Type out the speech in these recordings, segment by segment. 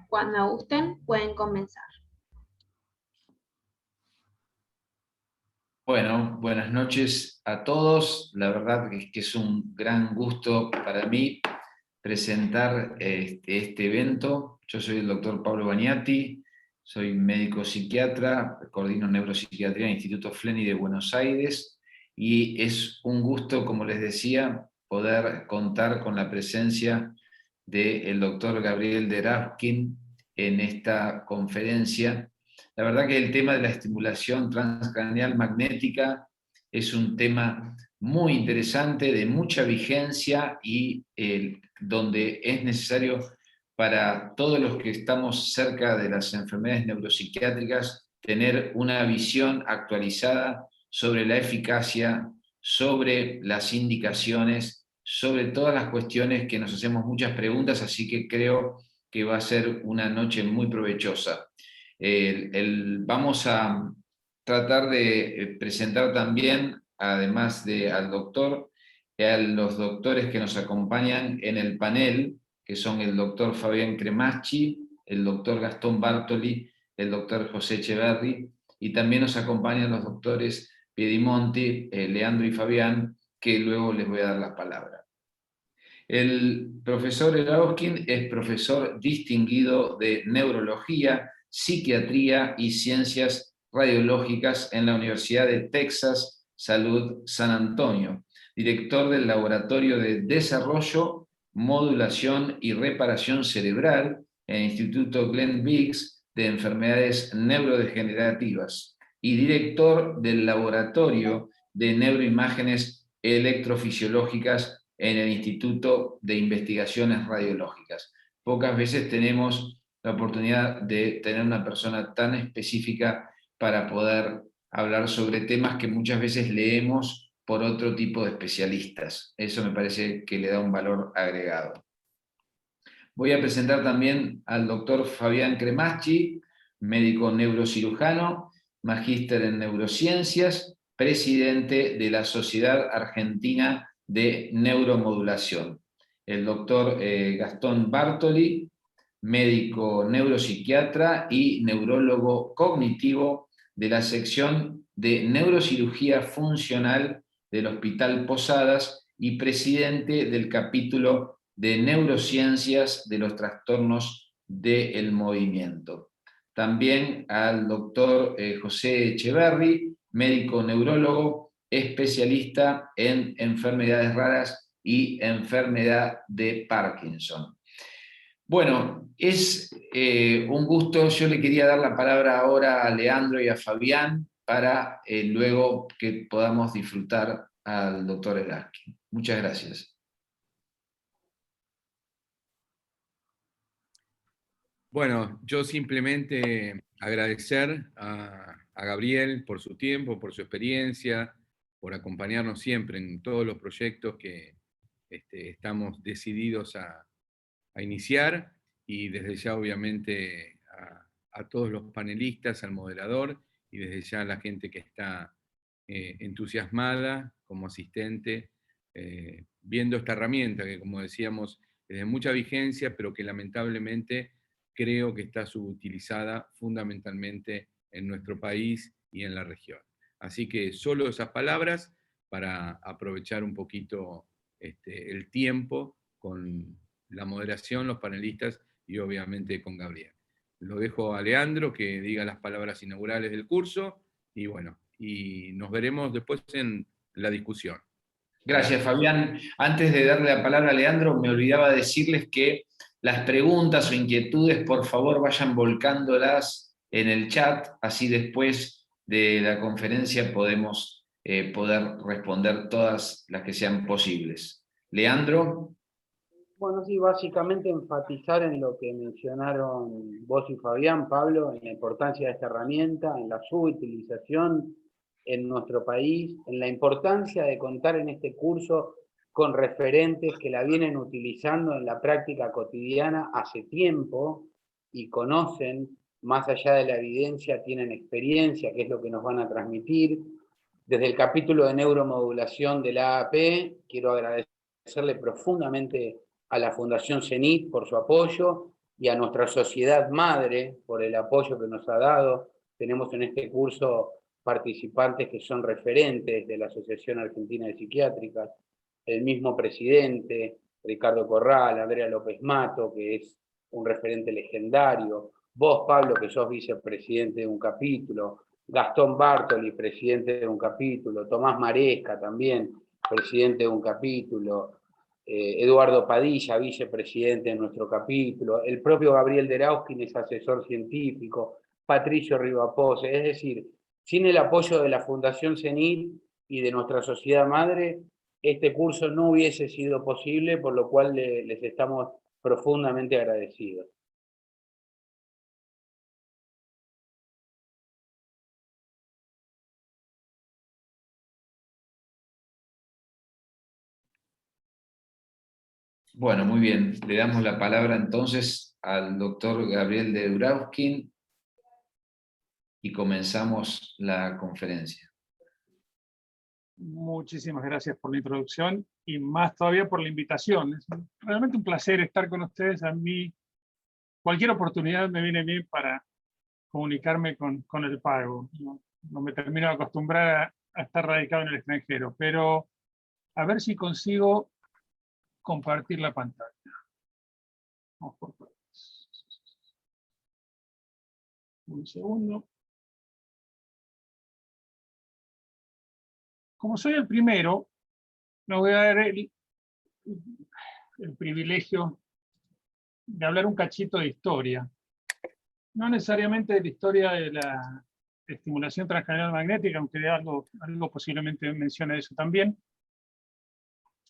Cuando gusten, pueden comenzar. Bueno, buenas noches a todos. La verdad que es un gran gusto para mí presentar este evento. Yo soy el doctor Pablo Baniati, soy médico psiquiatra, coordino neuropsiquiatría en el Instituto Fleni de Buenos Aires, y es un gusto, como les decía, poder contar con la presencia del doctor Gabriel Derafkin en esta conferencia. La verdad que el tema de la estimulación transcranial magnética es un tema muy interesante, de mucha vigencia y donde es necesario para todos los que estamos cerca de las enfermedades neuropsiquiátricas tener una visión actualizada sobre la eficacia, sobre las indicaciones, sobre todas las cuestiones que nos hacemos muchas preguntas, así que creo que va a ser una noche muy provechosa. Vamos a tratar de presentar también, además al doctor, a los doctores que nos acompañan en el panel, que son el doctor Fabián Cremaschi, el doctor Gastón Bartoli, el doctor José Echeverri, y también nos acompañan los doctores Piedimonti, Leandro y Fabián, que luego les voy a dar la palabra. El profesor Erauskин es profesor distinguido de neurología, psiquiatría y ciencias radiológicas en la Universidad de Texas Salud San Antonio, director del Laboratorio de Desarrollo, Modulación y Reparación Cerebral en el Instituto Glenn Biggs de Enfermedades Neurodegenerativas y director del Laboratorio de Neuroimágenes Electrofisiológicas en el Instituto de Investigaciones Radiológicas. Pocas veces tenemos la oportunidad de tener una persona tan específica para poder hablar sobre temas que muchas veces leemos por otro tipo de especialistas. Eso me parece que le da un valor agregado. Voy a presentar también al doctor Fabián Cremaschi, médico neurocirujano, magíster en neurociencias, presidente de la Sociedad Argentina de Neuromodulación. El doctor Gastón Bartoli, médico neuropsiquiatra y neurólogo cognitivo de la sección de neurocirugía funcional del Hospital Posadas y presidente del capítulo de neurociencias de los trastornos del movimiento. También al doctor José Echeverri, médico neurólogo, especialista en enfermedades raras y enfermedad de Parkinson. Bueno, es un gusto. Yo le quería dar la palabra ahora a Leandro y a Fabián para luego que podamos disfrutar al doctor Eraskin. Muchas gracias. Bueno, yo simplemente agradecer a Gabriel por su tiempo, por su experiencia, por acompañarnos siempre en todos los proyectos que estamos decididos a iniciar, y desde ya obviamente a todos los panelistas, al moderador, y desde ya a la gente que está entusiasmada como asistente, viendo esta herramienta que, como decíamos, es de mucha vigencia, pero que lamentablemente creo que está subutilizada fundamentalmente en nuestro país y en la región. Así que solo esas palabras para aprovechar un poquito el tiempo con la moderación, los panelistas y obviamente con Gabriel. Lo dejo a Leandro que diga las palabras inaugurales del curso y bueno, y nos veremos después en la discusión. Gracias, Fabián. Antes de darle la palabra a Leandro, me olvidaba decirles que las preguntas o inquietudes, por favor, vayan volcándolas en el chat, así después de la conferencia podemos poder responder todas las que sean posibles. Leandro. Bueno, sí, básicamente enfatizar en lo que mencionaron vos y Fabián, Pablo, en la importancia de esta herramienta, en la subutilización en nuestro país, en la importancia de contar en este curso con referentes que la vienen utilizando en la práctica cotidiana hace tiempo y conocen, más allá de la evidencia, tienen experiencia, que es lo que nos van a transmitir. Desde el capítulo de neuromodulación de la AAP, quiero agradecerle profundamente a la Fundación CENIT por su apoyo y a nuestra sociedad madre por el apoyo que nos ha dado. Tenemos en este curso participantes que son referentes de la Asociación Argentina de Psiquiátricas, el mismo presidente, Ricardo Corral, Andrea López Mato, que es un referente legendario, vos, Pablo, que sos vicepresidente de un capítulo, Gastón Bartoli, presidente de un capítulo, Tomás Maresca también, presidente de un capítulo, Eduardo Padilla, vicepresidente de nuestro capítulo, el propio Gabriel Derauskin es asesor científico, Patricio Rivapose, es decir, sin el apoyo de la Fundación CENIT y de nuestra sociedad madre, este curso no hubiese sido posible, por lo cual les estamos profundamente agradecidos. Bueno, muy bien. Le damos la palabra entonces al doctor Gabriel Derauskin y comenzamos la conferencia. Muchísimas gracias por la introducción y más todavía por la invitación. Es realmente un placer estar con ustedes. A mí cualquier oportunidad me viene bien para comunicarme con el pago. No me termino de acostumbrar a estar radicado en el extranjero, pero a ver si consigo compartir la pantalla. Vamos por partes. Un segundo. Como soy el primero, me voy a dar el privilegio de hablar un cachito de historia. No necesariamente de la historia de la estimulación transcranial magnética, aunque algo posiblemente mencione eso también,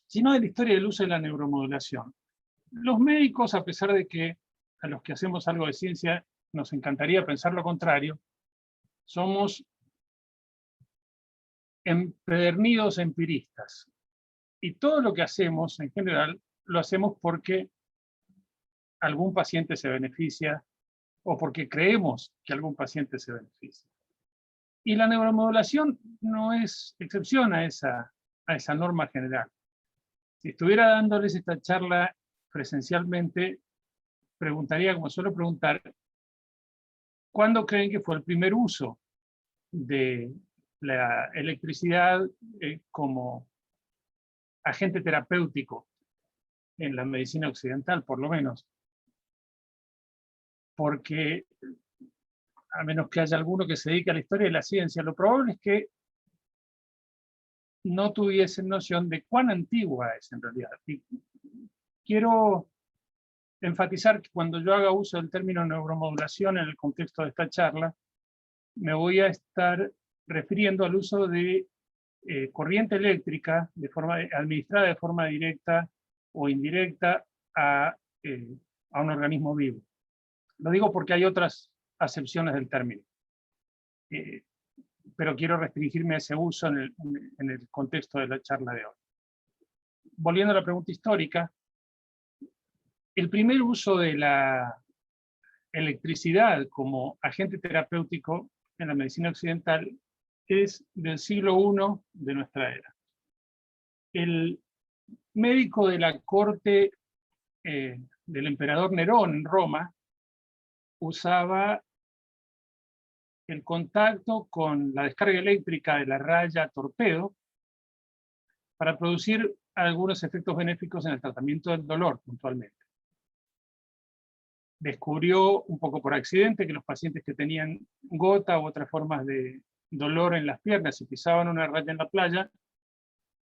sino de la historia del uso de la neuromodulación. Los médicos, a pesar de que a los que hacemos algo de ciencia nos encantaría pensar lo contrario, somos empedernidos empiristas. Y todo lo que hacemos, en general, lo hacemos porque algún paciente se beneficia o porque creemos que algún paciente se beneficia. Y la neuromodulación no es excepción a esa norma general. Si estuviera dándoles esta charla presencialmente, preguntaría, como suelo preguntar, ¿cuándo creen que fue el primer uso de la electricidad como agente terapéutico en la medicina occidental, por lo menos? Porque, a menos que haya alguno que se dedique a la historia de la ciencia, lo probable es que no tuviesen noción de cuán antigua es en realidad. Y quiero enfatizar que cuando yo haga uso del término neuromodulación en el contexto de esta charla, me voy a estar refiriendo al uso de corriente eléctrica administrada de forma directa o indirecta a un organismo vivo. Lo digo porque hay otras acepciones del término, pero quiero restringirme a ese uso en el contexto de la charla de hoy. Volviendo a la pregunta histórica, el primer uso de la electricidad como agente terapéutico en la medicina occidental es del siglo I de nuestra era. El médico de la corte del emperador Nerón en Roma usaba el contacto con la descarga eléctrica de la raya torpedo para producir algunos efectos benéficos en el tratamiento del dolor, puntualmente. Descubrió un poco por accidente que los pacientes que tenían gota u otras formas de dolor en las piernas y pisaban una raya en la playa,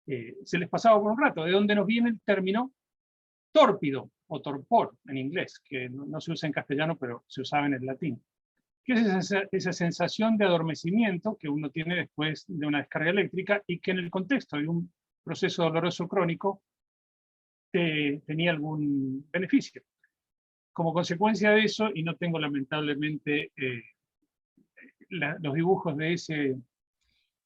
se les pasaba por un rato, de donde nos viene el término tórpido o torpor en inglés, que no se usa en castellano, pero se usaba en el latín. ¿Qué es esa sensación de adormecimiento que uno tiene después de una descarga eléctrica y que en el contexto de un proceso doloroso crónico tenía algún beneficio? Como consecuencia de eso, y no tengo lamentablemente los dibujos de ese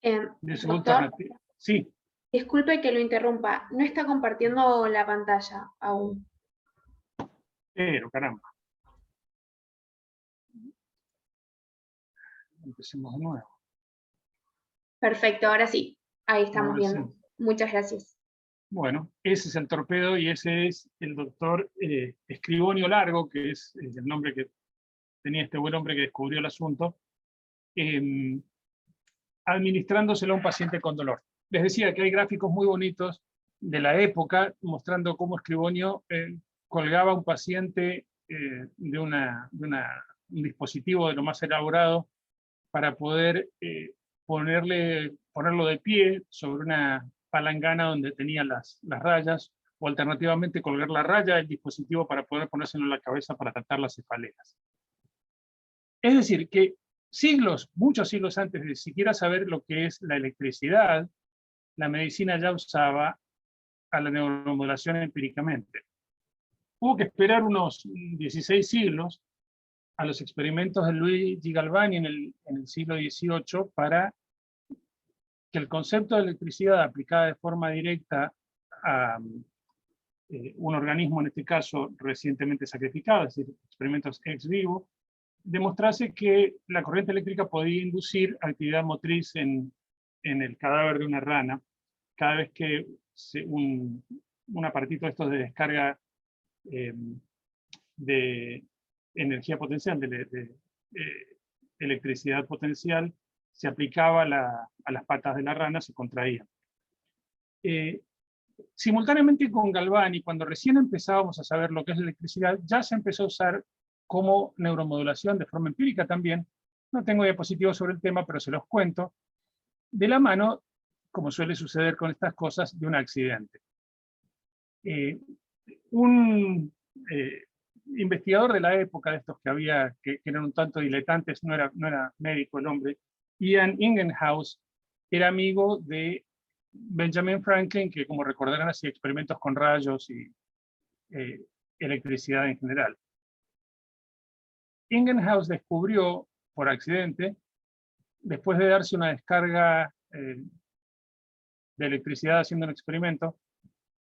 Doctor, alternativo. Sí. Disculpe que lo interrumpa, no está compartiendo la pantalla aún. Pero, caramba. Empecemos de nuevo. Perfecto, ahora sí. Ahí estamos Ahora viendo. sí. Muchas gracias. Bueno, ese es el torpedo y ese es el doctor Scribonio Largo, que es el nombre que tenía este buen hombre que descubrió el asunto, administrándoselo a un paciente con dolor. Les decía que hay gráficos muy bonitos de la época mostrando cómo Scribonio colgaba a un paciente de un dispositivo de lo más elaborado para poder ponerlo de pie sobre una palangana donde tenía las rayas, o alternativamente colgar la raya del dispositivo para poder ponérselo en la cabeza para tratar las cefaleas. Es decir, que siglos, muchos siglos antes de siquiera saber lo que es la electricidad, la medicina ya usaba a la neuromodulación empíricamente. Hubo que esperar unos 16 siglos a los experimentos de Luigi Galvani en el siglo XVIII para que el concepto de electricidad aplicada de forma directa a un organismo, en este caso recientemente sacrificado, es decir, experimentos ex vivo, demostrase que la corriente eléctrica podía inducir actividad motriz en el cadáver de una rana, cada vez que un aparatito de estos de descarga de energía potencial, de electricidad potencial, se aplicaba a las patas de la rana, se contraían. Simultáneamente con Galvani, cuando recién empezábamos a saber lo que es la electricidad, ya se empezó a usar como neuromodulación de forma empírica también. No tengo diapositivas sobre el tema, pero se los cuento, de la mano, como suele suceder con estas cosas, de un accidente. Un investigador de la época, de estos que eran un tanto diletantes, no era médico el hombre, Ian Ingenhouse, era amigo de Benjamin Franklin, que como recordarán hacía experimentos con rayos y electricidad en general. Ingenhouse descubrió, por accidente, después de darse una descarga de electricidad haciendo un experimento,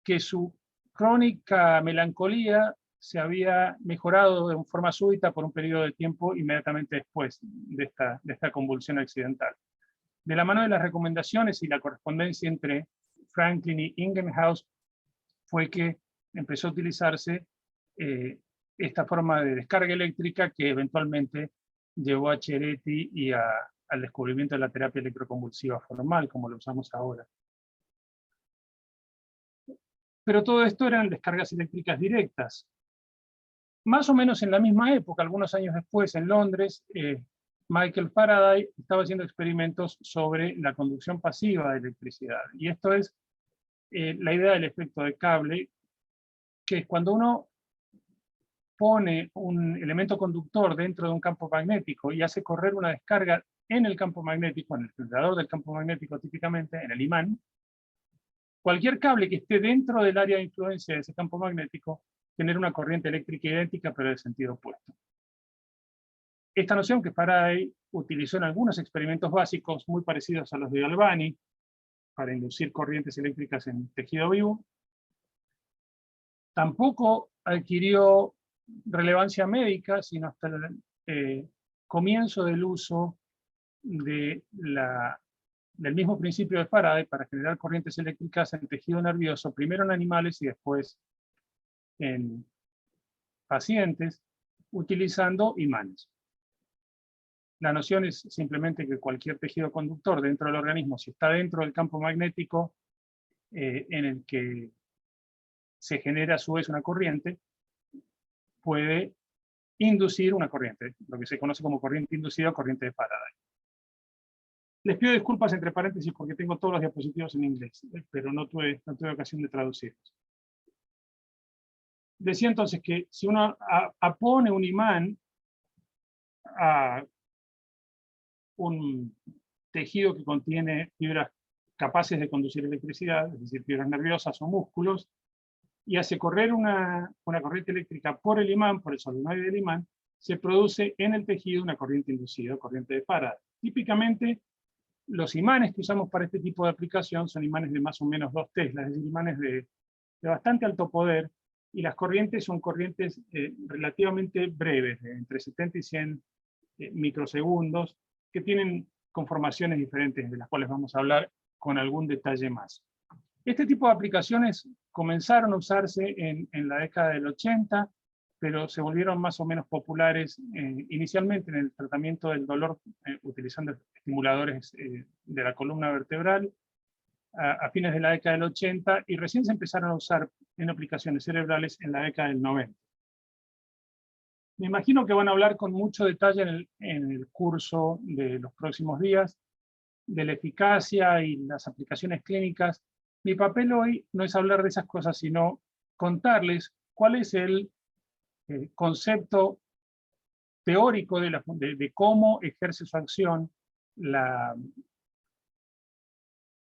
que su crónica melancolía se había mejorado de forma súbita por un periodo de tiempo inmediatamente después de esta convulsión accidental. De la mano de las recomendaciones y la correspondencia entre Franklin y Ingenhouse fue que empezó a utilizarse esta forma de descarga eléctrica que eventualmente llevó a Cheretti y al descubrimiento de la terapia electroconvulsiva formal, como lo usamos ahora. Pero todo esto eran descargas eléctricas directas. Más o menos en la misma época, algunos años después, en Londres, Michael Faraday estaba haciendo experimentos sobre la conducción pasiva de electricidad. Y esto es la idea del efecto de cable, que es cuando uno pone un elemento conductor dentro de un campo magnético y hace correr una descarga en el campo magnético, en el generador del campo magnético típicamente, en el imán, cualquier cable que esté dentro del área de influencia de ese campo magnético genera una corriente eléctrica idéntica, pero de sentido opuesto. Esta noción que Faraday utilizó en algunos experimentos básicos muy parecidos a los de Galvani, para inducir corrientes eléctricas en tejido vivo, tampoco adquirió relevancia médica, sino hasta el comienzo del uso del mismo principio de Faraday para generar corrientes eléctricas en tejido nervioso, primero en animales y después en pacientes, utilizando imanes. La noción es simplemente que cualquier tejido conductor dentro del organismo, si está dentro del campo magnético en el que se genera a su vez una corriente, puede inducir una corriente, lo que se conoce como corriente inducida o corriente de Faraday. Les pido disculpas entre paréntesis porque tengo todos los diapositivos en inglés, pero no tuve ocasión de traducirlos. Decía entonces que si uno apone un imán a un tejido que contiene fibras capaces de conducir electricidad, es decir, fibras nerviosas o músculos, y hace correr una corriente eléctrica por el imán, por el solenoide del imán, se produce en el tejido una corriente inducida, corriente de Faraday. Típicamente, los imanes que usamos para este tipo de aplicación son imanes de más o menos 2 teslas, es decir, imanes de bastante alto poder, y las corrientes son corrientes relativamente breves, de entre 70 y 100 microsegundos, que tienen conformaciones diferentes, de las cuales vamos a hablar con algún detalle más. Este tipo de aplicaciones comenzaron a usarse en la década del 80, pero se volvieron más o menos populares inicialmente en el tratamiento del dolor utilizando estimuladores de la columna vertebral a fines de la década del 80, y recién se empezaron a usar en aplicaciones cerebrales en la década del 90. Me imagino que van a hablar con mucho detalle en el curso de los próximos días de la eficacia y las aplicaciones clínicas. Mi papel hoy no es hablar de esas cosas, sino contarles cuál es el concepto teórico de cómo ejerce su acción la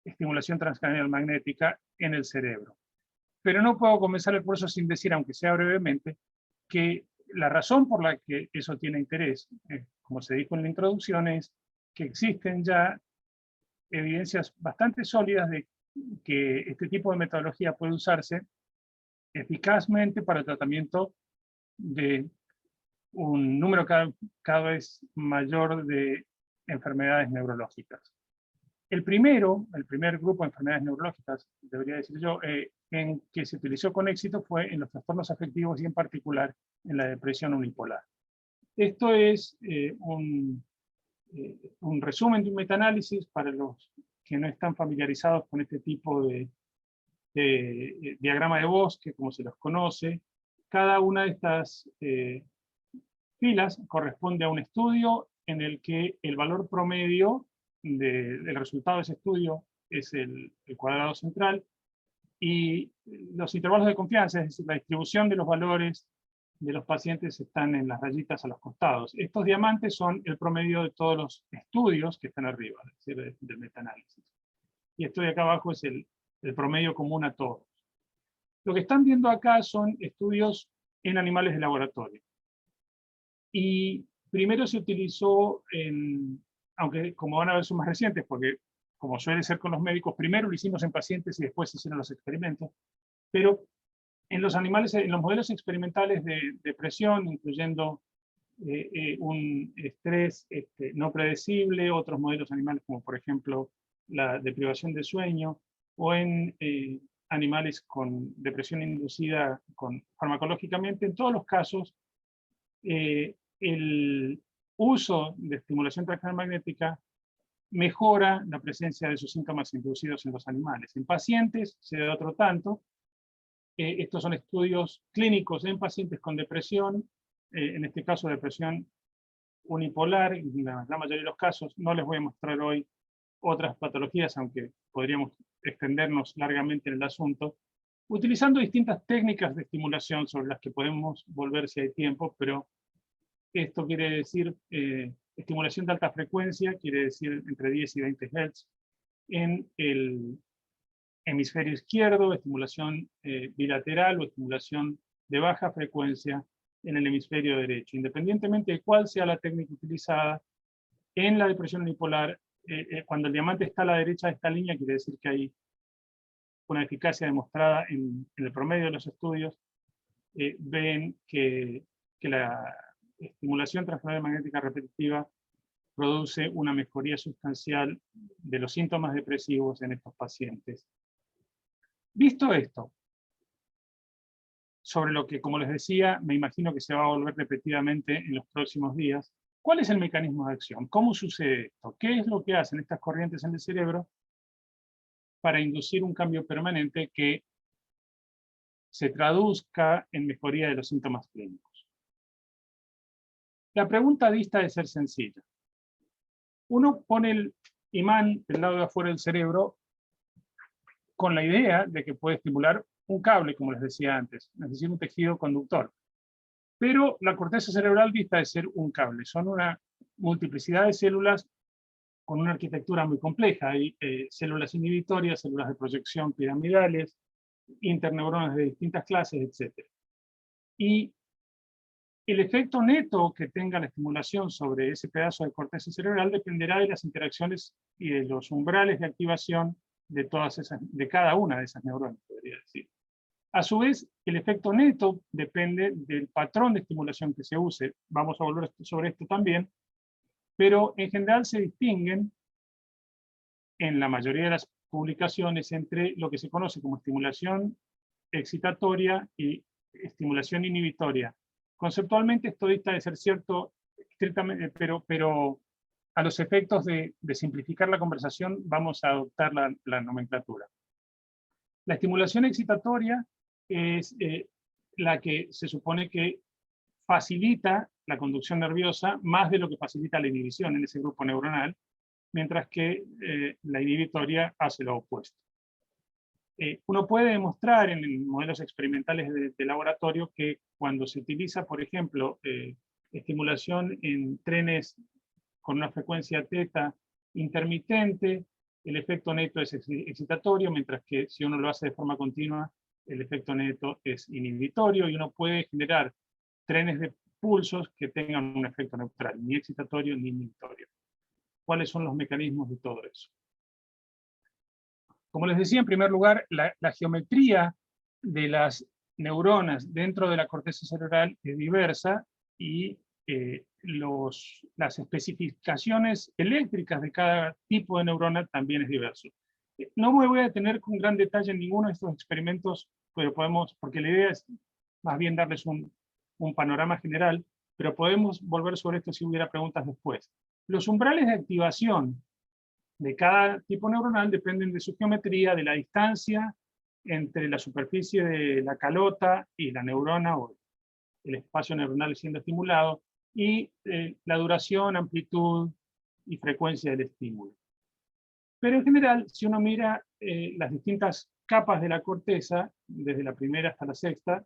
estimulación transcranial magnética en el cerebro. Pero no puedo comenzar el curso sin decir, aunque sea brevemente, que la razón por la que eso tiene interés, como se dijo en la introducción, es que existen ya evidencias bastante sólidas de que este tipo de metodología puede usarse eficazmente para el tratamiento de un número cada vez mayor de enfermedades neurológicas. El primer grupo de enfermedades neurológicas, debería decir yo, en que se utilizó con éxito fue en los trastornos afectivos y en particular en la depresión unipolar. Esto es un resumen de un metaanálisis para los que no están familiarizados con este tipo de diagrama de bosque, como se los conoce. Cada una de estas filas corresponde a un estudio en el que el valor promedio del resultado de ese estudio es el cuadrado central, y los intervalos de confianza, es decir, la distribución de los valores de los pacientes, están en las rayitas a los costados. Estos diamantes son el promedio de todos los estudios que están arriba, es decir, del metaanálisis. Y esto de acá abajo es el promedio común a todos. Lo que están viendo acá son estudios en animales de laboratorio. Y primero se utilizó aunque como van a ver son más recientes, porque como suele ser con los médicos, primero lo hicimos en pacientes y después se hicieron los experimentos, pero en los animales, en los modelos experimentales de depresión, incluyendo un estrés no predecible, otros modelos animales como por ejemplo la deprivación de sueño, o en animales con depresión inducida farmacológicamente, en todos los casos el uso de estimulación transcranial magnética mejora la presencia de esos síntomas inducidos en los animales. En pacientes se da otro tanto. Estos son estudios clínicos en pacientes con depresión, en este caso depresión unipolar, en la mayoría de los casos. No les voy a mostrar hoy otras patologías, aunque podríamos extendernos largamente en el asunto, utilizando distintas técnicas de estimulación sobre las que podemos volver si hay tiempo, pero esto quiere decir estimulación de alta frecuencia, quiere decir entre 10 y 20 Hz en el hemisferio izquierdo, estimulación bilateral o estimulación de baja frecuencia en el hemisferio derecho. Independientemente de cuál sea la técnica utilizada, en la depresión unipolar, cuando el diamante está a la derecha de esta línea, quiere decir que hay una eficacia demostrada en el promedio de los estudios. Ven que la estimulación transcranial magnética repetitiva produce una mejoría sustancial de los síntomas depresivos en estos pacientes. Visto esto, sobre lo que, como les decía, me imagino que se va a volver repetidamente en los próximos días, ¿cuál es el mecanismo de acción? ¿Cómo sucede esto? ¿Qué es lo que hacen estas corrientes en el cerebro para inducir un cambio permanente que se traduzca en mejoría de los síntomas clínicos? La pregunta dista de ser sencilla. Uno pone el imán del lado de afuera del cerebro con la idea de que puede estimular un cable, como les decía antes, es decir, un tejido conductor. Pero la corteza cerebral dista de ser un cable. Son una multiplicidad de células con una arquitectura muy compleja. Hay células inhibitorias, células de proyección piramidales, interneuronas de distintas clases, etc. Y el efecto neto que tenga la estimulación sobre ese pedazo de corteza cerebral dependerá de las interacciones y de los umbrales de activación de cada una de esas neuronas, podría decir. A su vez, el efecto neto depende del patrón de estimulación que se use. Vamos a volver sobre esto también, pero en general se distinguen, en la mayoría de las publicaciones entre lo que se conoce como estimulación excitatoria y estimulación inhibitoria. Conceptualmente esto dista de ser cierto estrictamente, pero a los efectos de simplificar la conversación vamos a adoptar la nomenclatura. La estimulación excitatoria es la que se supone que facilita la conducción nerviosa más de lo que facilita la inhibición en ese grupo neuronal, mientras que la inhibitoria hace lo opuesto. Uno puede demostrar en modelos experimentales de laboratorio que cuando se utiliza, por ejemplo, estimulación en trenes con una frecuencia teta intermitente, el efecto neto es excitatorio, mientras que si uno lo hace de forma continua, el efecto neto es inhibitorio, y uno puede generar trenes de pulsos que tengan un efecto neutral, ni excitatorio ni inhibitorio. ¿Cuáles son los mecanismos de todo eso? Como les decía, en primer lugar, la geometría de las neuronas dentro de la corteza cerebral es diversa, y las especificaciones eléctricas de cada tipo de neurona también es diverso. No me voy a detener con gran detalle en ninguno de estos experimentos, pero porque la idea es más bien darles un panorama general, pero podemos volver sobre esto si hubiera preguntas después. Los umbrales de activación de cada tipo neuronal dependen de su geometría, de la distancia entre la superficie de la calota y la neurona, o el espacio neuronal siendo estimulado, y la duración, amplitud y frecuencia del estímulo. Pero en general, si uno mira las distintas capas de la corteza, desde la primera hasta la sexta,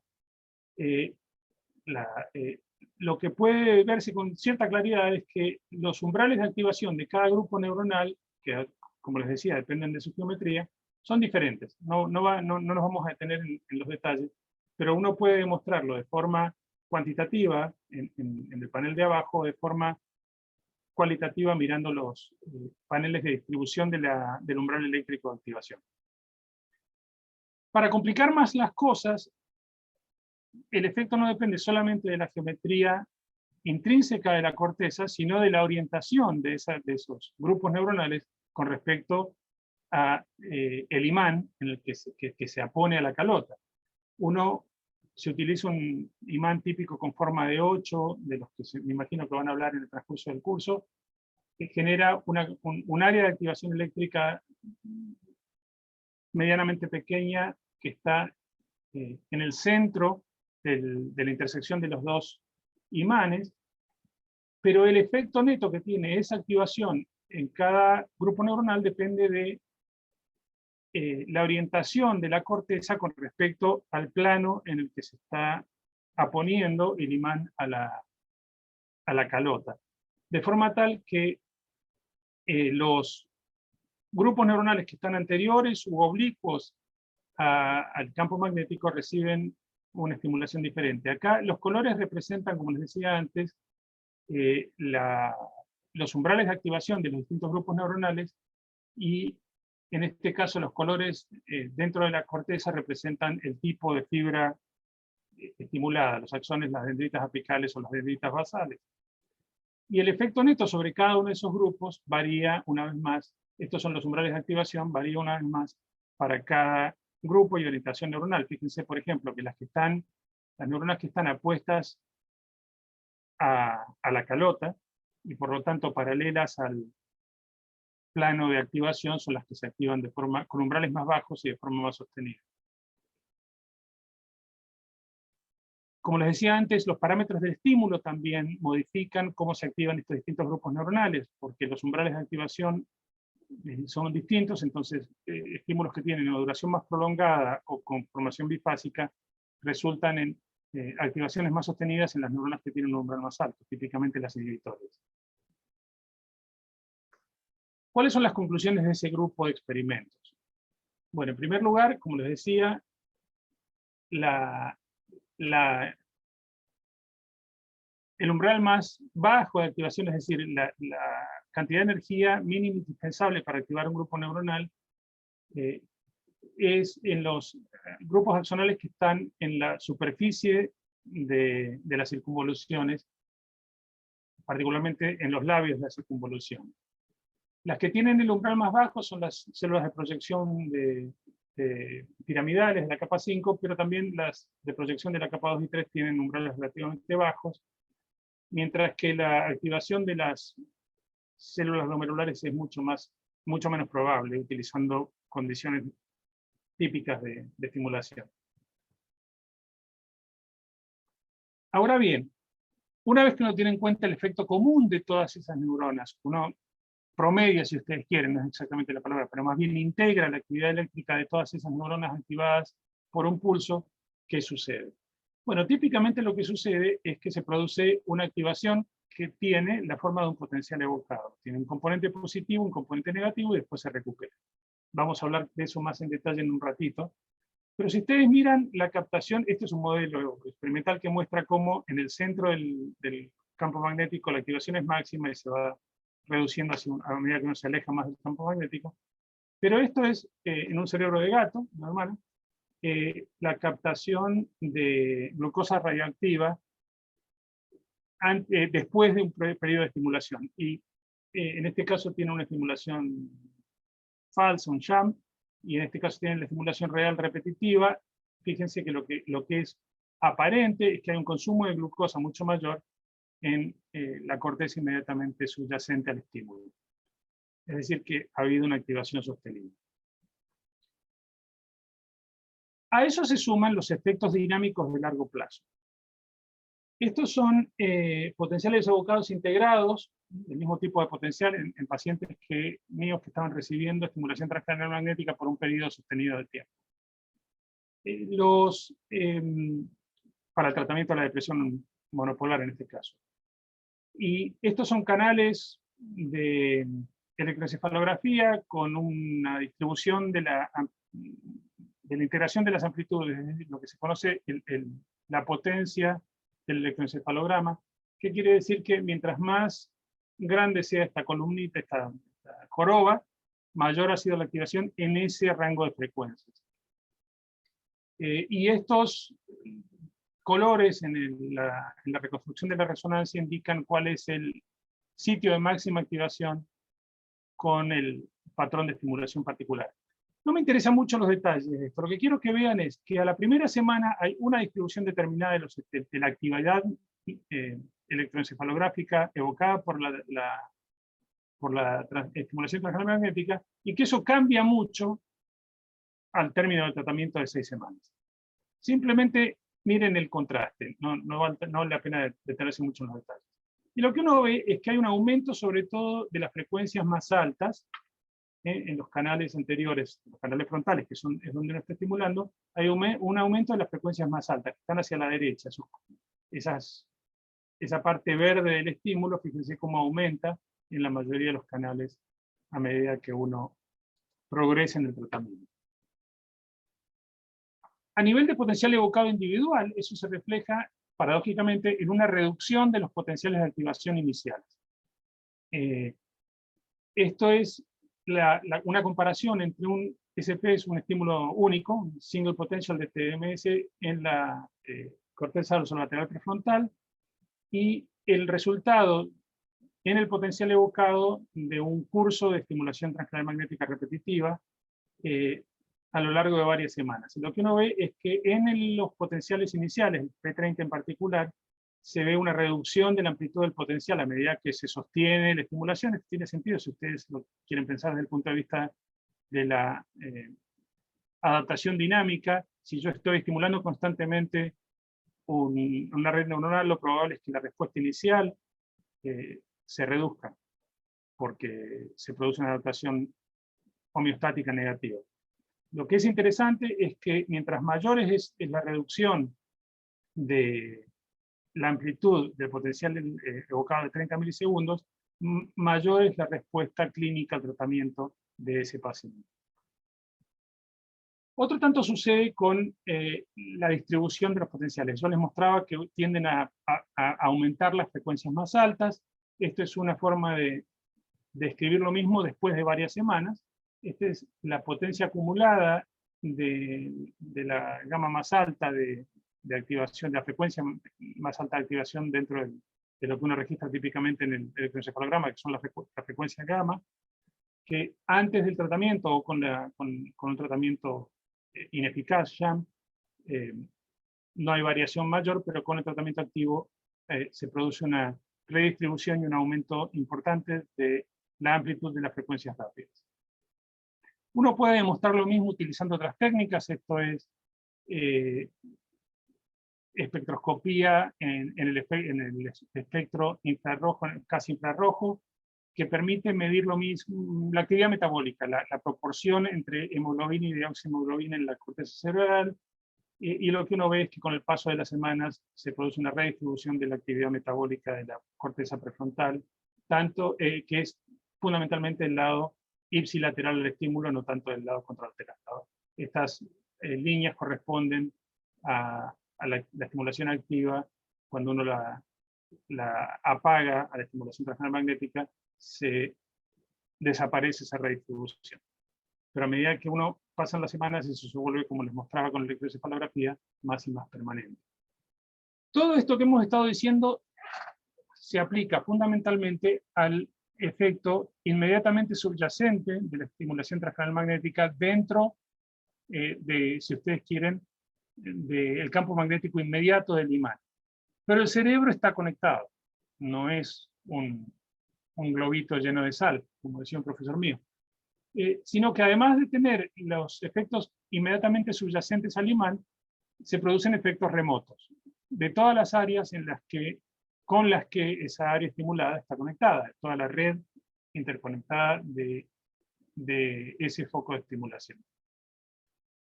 lo que puede verse con cierta claridad es que los umbrales de activación de cada grupo neuronal, que como les decía dependen de su geometría, son diferentes. No nos vamos a detener en los detalles, pero uno puede demostrarlo de forma cuantitativa en el panel de abajo, de forma cualitativa mirando los paneles de distribución del umbral eléctrico de activación. Para complicar más las cosas, el efecto no depende solamente de la geometría intrínseca de la corteza, sino de la orientación de esos grupos neuronales con respecto a el imán en el que se apone a la calota. Se utiliza un imán típico con forma de 8, de los que me imagino que van a hablar en el transcurso del curso, que genera un área de activación eléctrica medianamente pequeña que está en el centro de la intersección de los dos imanes, pero el efecto neto que tiene esa activación en cada grupo neuronal depende de la orientación de la corteza con respecto al plano en el que se está aponiendo el imán a la calota. De forma tal que los grupos neuronales que están anteriores u oblicuos al campo magnético reciben una estimulación diferente. Acá los colores representan, como les decía antes, los umbrales de activación de los distintos grupos neuronales, y en este caso los colores dentro de la corteza representan el tipo de fibra estimulada, los axones, las dendritas apicales o las dendritas basales. Y el efecto neto sobre cada uno de esos grupos varía una vez más. Estos son los umbrales de activación, varía una vez más para cada grupo y orientación neuronal. Fíjense, por ejemplo, que las neuronas que están apuestas a la calota, y por lo tanto paralelas al plano de activación, son las que se activan con umbrales más bajos y de forma más sostenida. Como les decía antes, los parámetros del estímulo también modifican cómo se activan estos distintos grupos neuronales, porque los umbrales de activación son distintos, entonces estímulos que tienen una duración más prolongada o con formación bifásica resultan en activaciones más sostenidas en las neuronas que tienen un umbral más alto, típicamente las inhibitorias. ¿Cuáles son las conclusiones de ese grupo de experimentos? Bueno, en primer lugar, como les decía, el umbral más bajo de activación, es decir, la cantidad de energía mínima indispensable para activar un grupo neuronal, es en los grupos axonales que están en la superficie de las circunvoluciones, particularmente en los labios de la circunvolución. Las que tienen el umbral más bajo son las células de proyección piramidales de la capa 5, pero también las de proyección de la capa 2 y 3 tienen umbrales relativamente bajos, mientras que la activación de las células glomerulares es mucho menos probable, utilizando condiciones típicas de estimulación. Ahora bien, una vez que uno tiene en cuenta el efecto común de todas esas neuronas, uno promedia, si ustedes quieren, no es exactamente la palabra, pero más bien integra la actividad eléctrica de todas esas neuronas activadas por un pulso, ¿qué sucede? Bueno, típicamente lo que sucede es que se produce una activación que tiene la forma de un potencial evocado. Tiene un componente positivo, un componente negativo y después se recupera. Vamos a hablar de eso más en detalle en un ratito. Pero si ustedes miran la captación, este es un modelo experimental que muestra cómo en el centro del campo magnético la activación es máxima y se va reduciendo a medida que uno se aleja más del campo magnético. Pero esto es en un cerebro de gato, normal, la captación de glucosa radioactiva después de un periodo de estimulación. Y en este caso tiene una estimulación falsa, un sham, y en este caso tiene la estimulación real repetitiva. Fíjense que lo que es aparente es que hay un consumo de glucosa mucho mayor en la corteza inmediatamente subyacente al estímulo. Es decir, que ha habido una activación sostenida. A eso se suman los efectos dinámicos de largo plazo. Estos son potenciales evocados integrados, del mismo tipo de potencial en pacientes míos que estaban recibiendo estimulación transcranial magnética por un periodo sostenido de tiempo. Para el tratamiento de la depresión monopolar en este caso. Y estos son canales de electroencefalografía con una distribución de la integración de las amplitudes, es decir, lo que se conoce la potencia del electroencefalograma, que quiere decir que mientras más grande sea esta columnita, esta joroba, mayor ha sido la activación en ese rango de frecuencias. Y estos colores en la reconstrucción de la resonancia indican cuál es el sitio de máxima activación con el patrón de estimulación particular. No me interesan mucho los detalles de esto. Lo que quiero que vean es que a la primera semana hay una distribución determinada de la actividad electroencefalográfica evocada por la estimulación transcranial magnética, y que eso cambia mucho al término del tratamiento de 6 semanas. Simplemente miren el contraste, no vale la pena detenerse mucho en los detalles. Y lo que uno ve es que hay un aumento sobre todo de las frecuencias más altas, en los canales anteriores, los canales frontales, que es donde uno está estimulando, hay un aumento de las frecuencias más altas, que están hacia la derecha. Esa parte verde del estímulo, fíjense cómo aumenta en la mayoría de los canales a medida que uno progresa en el tratamiento. A nivel de potencial evocado individual, eso se refleja paradójicamente en una reducción de los potenciales de activación iniciales. Esto es una comparación entre un SP, es un estímulo único, un single potential de TMS en la corteza dorsolateral prefrontal, y el resultado en el potencial evocado de un curso de estimulación transcranial magnética repetitiva a lo largo de varias semanas. Y lo que uno ve es que en los potenciales iniciales, el P30 en particular, se ve una reducción de la amplitud del potencial a medida que se sostiene la estimulación. Esto tiene sentido si ustedes lo quieren pensar desde el punto de vista de la adaptación dinámica. Si yo estoy estimulando constantemente una red neuronal, lo probable es que la respuesta inicial se reduzca, porque se produce una adaptación homeostática negativa. Lo que es interesante es que mientras mayor es la reducción de la amplitud del potencial evocado de 30 milisegundos, mayor es la respuesta clínica al tratamiento de ese paciente. Otro tanto sucede con la distribución de los potenciales. Yo les mostraba que tienden a aumentar las frecuencias más altas. Esto es una forma de escribir lo mismo después de varias semanas. Esta es la potencia acumulada de la gama más alta de activación, de la frecuencia más alta de activación dentro de lo que uno registra típicamente en el electroencefalograma, que son la frecuencia gamma. que antes del tratamiento o con un tratamiento ineficaz ya, no hay variación mayor, pero con el tratamiento activo se produce una redistribución y un aumento importante de la amplitud de las frecuencias rápidas. Uno puede demostrar lo mismo utilizando otras técnicas, esto es espectroscopía en el espectro infrarrojo, casi infrarrojo, que permite medir lo mismo, la actividad metabólica, la proporción entre hemoglobina y deoximoglobina en la corteza cerebral, y lo que uno ve es que con el paso de las semanas se produce una redistribución de la actividad metabólica de la corteza prefrontal, tanto que es fundamentalmente el lado ipsilateral del estímulo, no tanto el lado contralateral. Estas líneas corresponden a la estimulación activa. Cuando uno la apaga a la estimulación transcranial magnética, se desaparece esa redistribución. Pero a medida que uno pasa las semanas, eso se vuelve, como les mostraba con la electroencefalografía, más y más permanente. Todo esto que hemos estado diciendo se aplica fundamentalmente al efecto inmediatamente subyacente de la estimulación transcranial magnética dentro de, si ustedes quieren, del campo magnético inmediato del imán. Pero el cerebro está conectado, no es un globito lleno de sal, como decía un profesor mío. Sino que además de tener los efectos inmediatamente subyacentes al imán, se producen efectos remotos de todas las áreas con las que esa área estimulada está conectada, toda la red interconectada de ese foco de estimulación.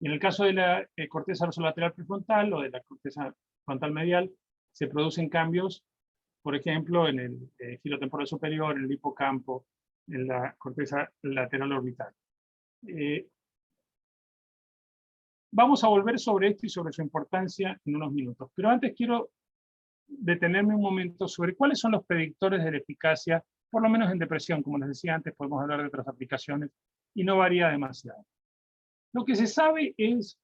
Y en el caso de la corteza dorsolateral prefrontal o de la corteza frontal medial, se producen cambios, por ejemplo, en el giro temporal superior, en el hipocampo, en la corteza lateral orbital. Vamos a volver sobre esto y sobre su importancia en unos minutos, pero antes quiero detenerme un momento sobre cuáles son los predictores de la eficacia, por lo menos en depresión. Como les decía antes, podemos hablar de otras aplicaciones y no varía demasiado. Lo que se sabe es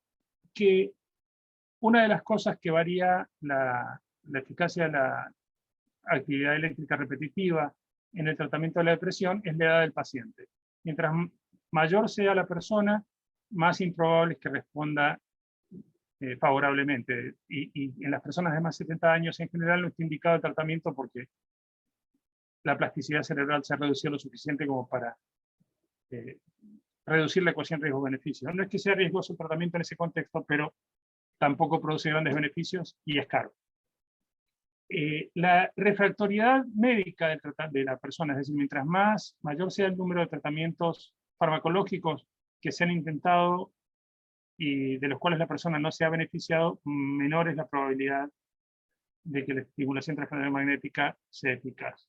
que una de las cosas que varía la eficacia de la actividad eléctrica repetitiva en el tratamiento de la depresión es la edad del paciente. Mientras mayor sea la persona, más improbable es que responda favorablemente. Y en las personas de más de 70 años en general no está indicado el tratamiento porque la plasticidad cerebral se ha reducido lo suficiente como para reducir la ecuación riesgo-beneficio. No es que sea riesgoso el tratamiento en ese contexto, pero tampoco produce grandes beneficios y es caro. La refractoriedad médica de la persona, es decir, mientras mayor sea el número de tratamientos farmacológicos que se han intentado y de los cuales la persona no se ha beneficiado, menor es la probabilidad de que la estimulación transcranial magnética sea eficaz.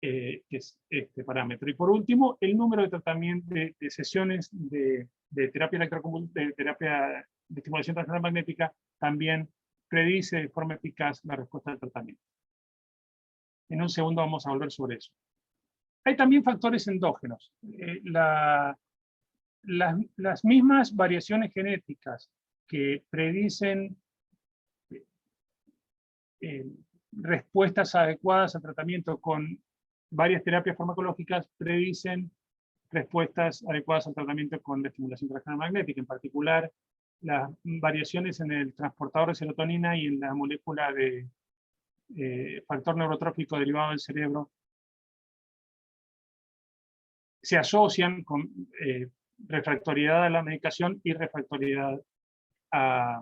Que es este parámetro. Y por último, el número de tratamientos, de sesiones de terapia de terapia de estimulación transcranial magnética también predice de forma eficaz la respuesta al tratamiento. En un segundo vamos a volver sobre eso. Hay también factores endógenos. Las mismas variaciones genéticas que predicen respuestas adecuadas al tratamiento con varias terapias farmacológicas predicen respuestas adecuadas al tratamiento con la estimulación transcranial magnética, en particular las variaciones en el transportador de serotonina y en la molécula de factor neurotrófico derivado del cerebro se asocian con refractoriedad a la medicación y refractoriedad a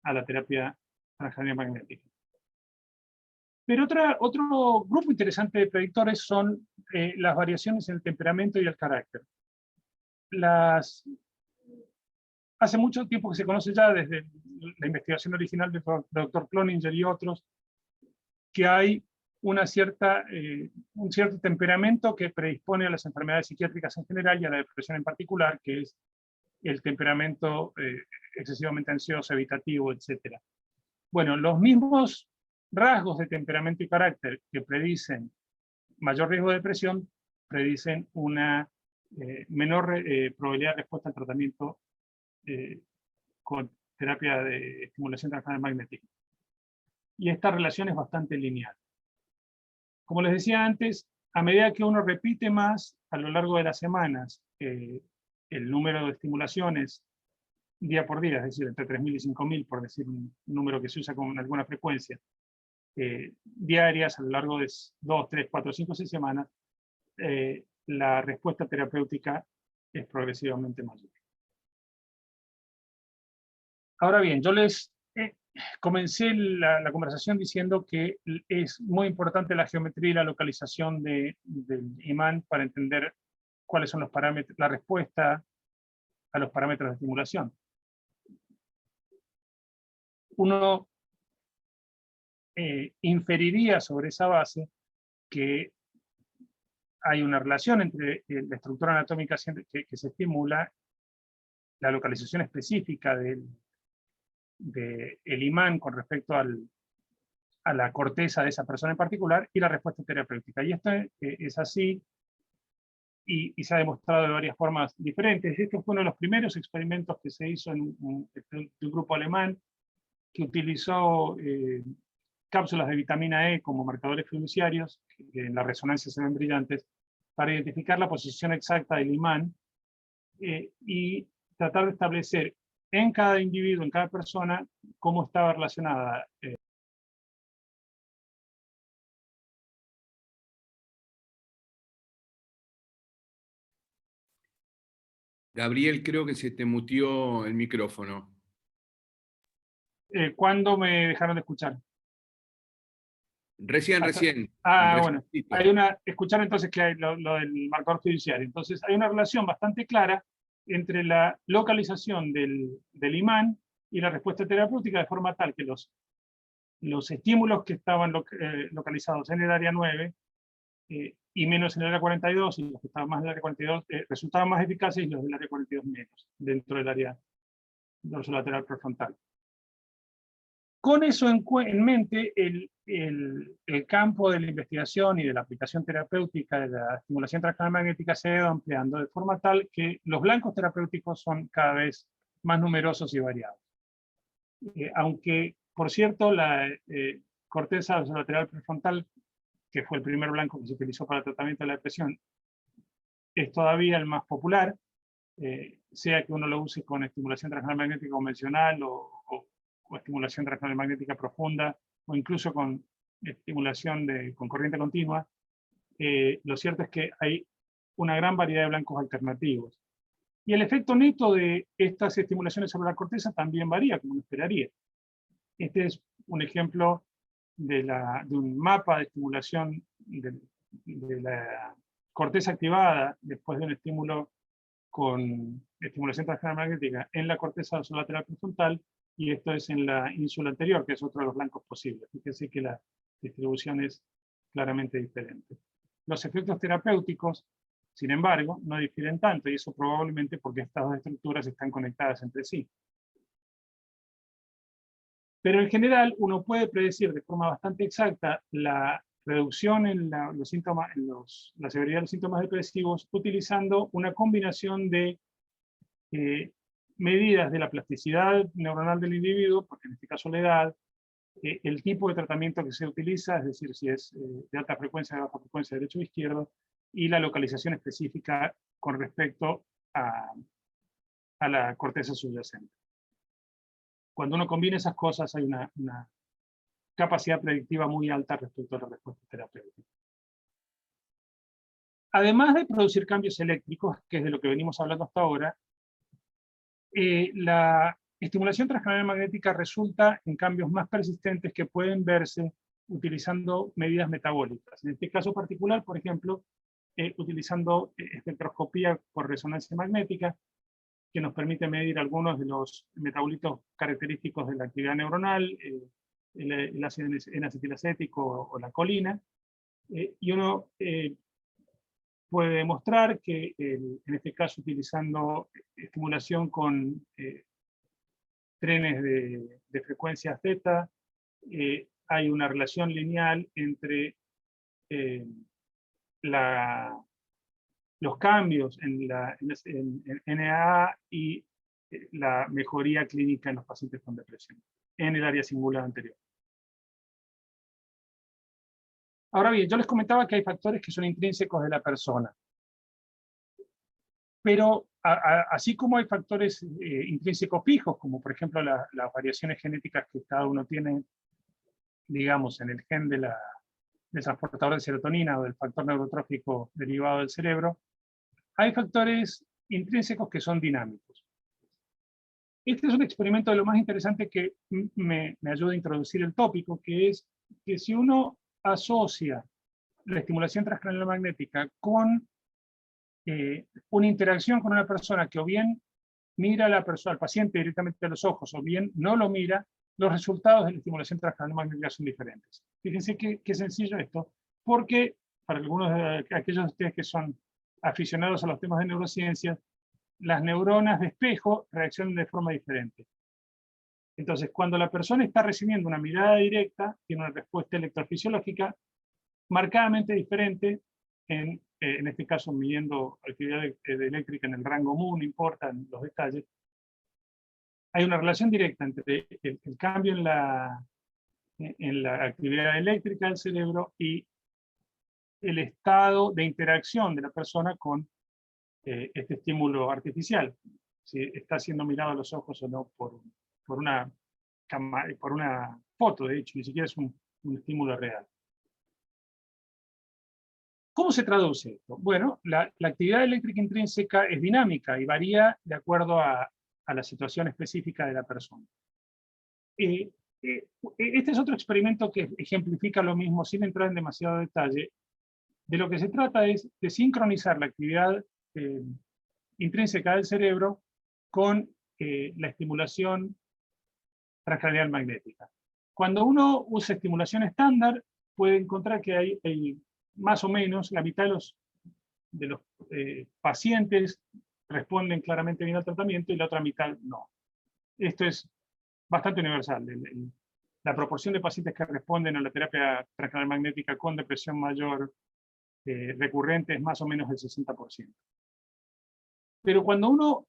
la terapia transcranial magnética. Pero otro grupo interesante de predictores son las variaciones en el temperamento y el carácter. Hace mucho tiempo que se conoce ya, desde la investigación original del Dr. Cloninger y otros, que hay un cierto temperamento que predispone a las enfermedades psiquiátricas en general y a la depresión en particular, que es el temperamento excesivamente ansioso, evitativo, etc. Bueno, los mismos rasgos de temperamento y carácter que predicen mayor riesgo de depresión, predicen una menor probabilidad de respuesta al tratamiento con terapia de estimulación transcranial magnética. Y esta relación es bastante lineal. Como les decía antes, a medida que uno repite más a lo largo de las semanas el número de estimulaciones día por día, es decir, entre 3.000 y 5.000, por decir un número que se usa con alguna frecuencia, diarias a lo largo de 2, 3, 4, 5, 6 semanas, la respuesta terapéutica es progresivamente mayor. Ahora bien, yo les comencé la conversación diciendo que es muy importante la geometría y la localización del imán para entender cuáles son los parámetros, la respuesta a los parámetros de estimulación. Uno inferiría sobre esa base que hay una relación entre la estructura anatómica que se estimula, la localización específica del imán con respecto a la corteza de esa persona en particular y la respuesta terapéutica. Y esto es así y se ha demostrado de varias formas diferentes. Este fue uno de los primeros experimentos que se hizo en un grupo alemán que utilizó cápsulas de vitamina E como marcadores fiduciarios, que en la resonancia se ven brillantes, para identificar la posición exacta del imán y tratar de establecer en cada individuo, en cada persona, cómo estaba relacionada. Gabriel, creo que se te muteó el micrófono. ¿Cuándo me dejaron de escuchar? Recién. Bueno, escucharon entonces que hay lo del marcador fiduciario. Entonces hay una relación bastante clara entre la localización del imán y la respuesta terapéutica, de forma tal que los estímulos que estaban localizados en el área 9 y menos en el área 42, y los que estaban más en el área 42 resultaban más eficaces, y los del área 42 menos, dentro del área dorsolateral prefrontal. Con eso en mente, el campo de la investigación y de la aplicación terapéutica de la estimulación transcranial magnética se ha ido ampliando de forma tal que los blancos terapéuticos son cada vez más numerosos y variados. Aunque, por cierto, la corteza dorsolateral prefrontal, que fue el primer blanco que se utilizó para el tratamiento de la depresión, es todavía el más popular, sea que uno lo use con estimulación transcranial magnética convencional o estimulación transcranial magnética profunda, o incluso con estimulación con corriente continua. Lo cierto es que hay una gran variedad de blancos alternativos. Y el efecto neto de estas estimulaciones sobre la corteza también varía, como uno esperaría. Este es un ejemplo de un mapa de estimulación de la corteza activada después de un estímulo con estimulación transcranial magnética en la corteza dorsolateral prefrontal, y esto es en la ínsula anterior, que es otro de los blancos posibles. Fíjense que la distribución es claramente diferente. Los efectos terapéuticos, sin embargo, no difieren tanto, y eso probablemente porque estas dos estructuras están conectadas entre sí. Pero en general, uno puede predecir de forma bastante exacta la reducción en los síntomas, la severidad de los síntomas depresivos, utilizando una combinación de medidas de la plasticidad neuronal del individuo, porque en este caso la edad, el tipo de tratamiento que se utiliza, es decir, si es de alta frecuencia, de baja frecuencia, derecho o izquierdo, y la localización específica con respecto a la corteza subyacente. Cuando uno combina esas cosas, hay una capacidad predictiva muy alta respecto a la respuesta terapéutica. Además de producir cambios eléctricos, que es de lo que venimos hablando hasta ahora, la estimulación transcranial magnética resulta en cambios más persistentes que pueden verse utilizando medidas metabólicas. En este caso particular, por ejemplo, utilizando espectroscopía por resonancia magnética, que nos permite medir algunos de los metabolitos característicos de la actividad neuronal, el ácido N-acetilacético o la colina, y uno puede demostrar que, en este caso, utilizando estimulación con trenes de frecuencia zeta, hay una relación lineal entre los cambios en NAA y la mejoría clínica en los pacientes con depresión, en el área singular anterior. Ahora bien, yo les comentaba que hay factores que son intrínsecos de la persona. Pero así como hay factores intrínsecos fijos, como por ejemplo las variaciones genéticas que cada uno tiene, digamos, en el gen del transportador de serotonina o del factor neurotrófico derivado del cerebro, hay factores intrínsecos que son dinámicos. Este es un experimento de lo más interesante que me ayuda a introducir el tópico, que es que si uno asocia la estimulación transcranial magnética con una interacción con una persona que o bien mira al paciente directamente a los ojos o bien no lo mira, los resultados de la estimulación transcranial magnética son diferentes. Fíjense qué sencillo esto, porque para algunos de aquellos de ustedes que son aficionados a los temas de neurociencias, las neuronas de espejo reaccionan de forma diferente. Entonces, cuando la persona está recibiendo una mirada directa, tiene una respuesta electrofisiológica marcadamente diferente, en este caso midiendo actividad eléctrica en el rango mu, no importan los detalles. Hay una relación directa entre el cambio en la actividad eléctrica del cerebro y el estado de interacción de la persona con este estímulo artificial, si está siendo mirado a los ojos o no por una foto, de hecho, ni siquiera es un estímulo real. ¿Cómo se traduce esto? Bueno, la actividad eléctrica intrínseca es dinámica y varía de acuerdo a la situación específica de la persona. Este es otro experimento que ejemplifica lo mismo sin entrar en demasiado detalle. De lo que se trata es de sincronizar la actividad intrínseca del cerebro con la estimulación transcranial magnética. Cuando uno usa estimulación estándar, puede encontrar que hay más o menos la mitad de los pacientes responden claramente bien al tratamiento y la otra mitad no. Esto es bastante universal. La proporción de pacientes que responden a la terapia transcranial magnética con depresión mayor recurrente es más o menos el 60%. Pero cuando uno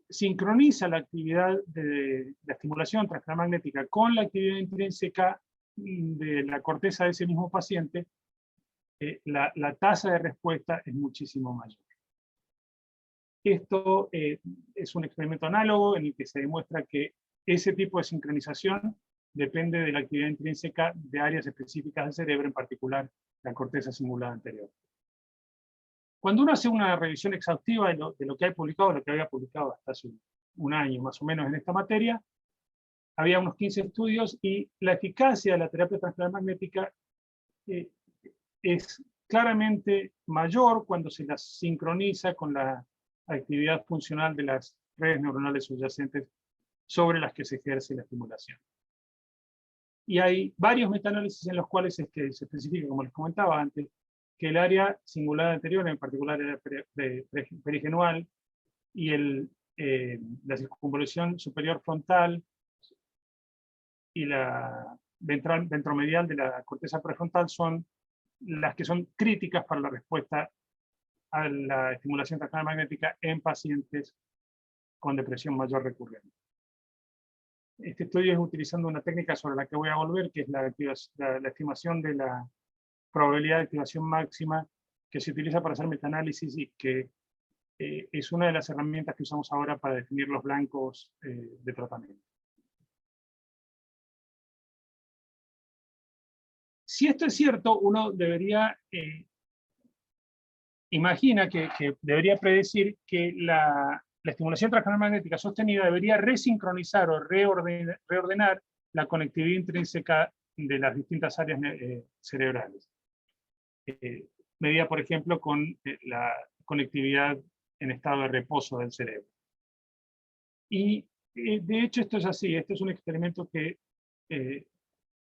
sincroniza la actividad de la estimulación transcranial magnética con la actividad intrínseca de la corteza de ese mismo paciente, la tasa de respuesta es muchísimo mayor. Esto es un experimento análogo en el que se demuestra que ese tipo de sincronización depende de la actividad intrínseca de áreas específicas del cerebro, en particular la corteza cingulada anterior. Cuando uno hace una revisión exhaustiva de lo que hay publicado, lo que había publicado hasta hace un año más o menos en esta materia, había unos 15 estudios y la eficacia de la terapia transcranial magnética es claramente mayor cuando se la sincroniza con la actividad funcional de las redes neuronales subyacentes sobre las que se ejerce la estimulación. Y hay varios metaanálisis en los cuales se especifica, como les comentaba antes, que el área cingulada anterior, en particular el área perigenual, y la circunvolución superior frontal y la ventromedial de la corteza prefrontal son las que son críticas para la respuesta a la estimulación transcranial magnética en pacientes con depresión mayor recurrente. Este estudio es utilizando una técnica sobre la que voy a volver, que es la estimación de la probabilidad de activación máxima que se utiliza para hacer metaanálisis y que es una de las herramientas que usamos ahora para definir los blancos de tratamiento. Si esto es cierto, uno debería, imagina que debería predecir que la estimulación transcranial magnética sostenida debería resincronizar o reordenar la conectividad intrínseca de las distintas áreas cerebrales. Medida, por ejemplo, con la conectividad en estado de reposo del cerebro. Y de hecho esto es así, este es un experimento que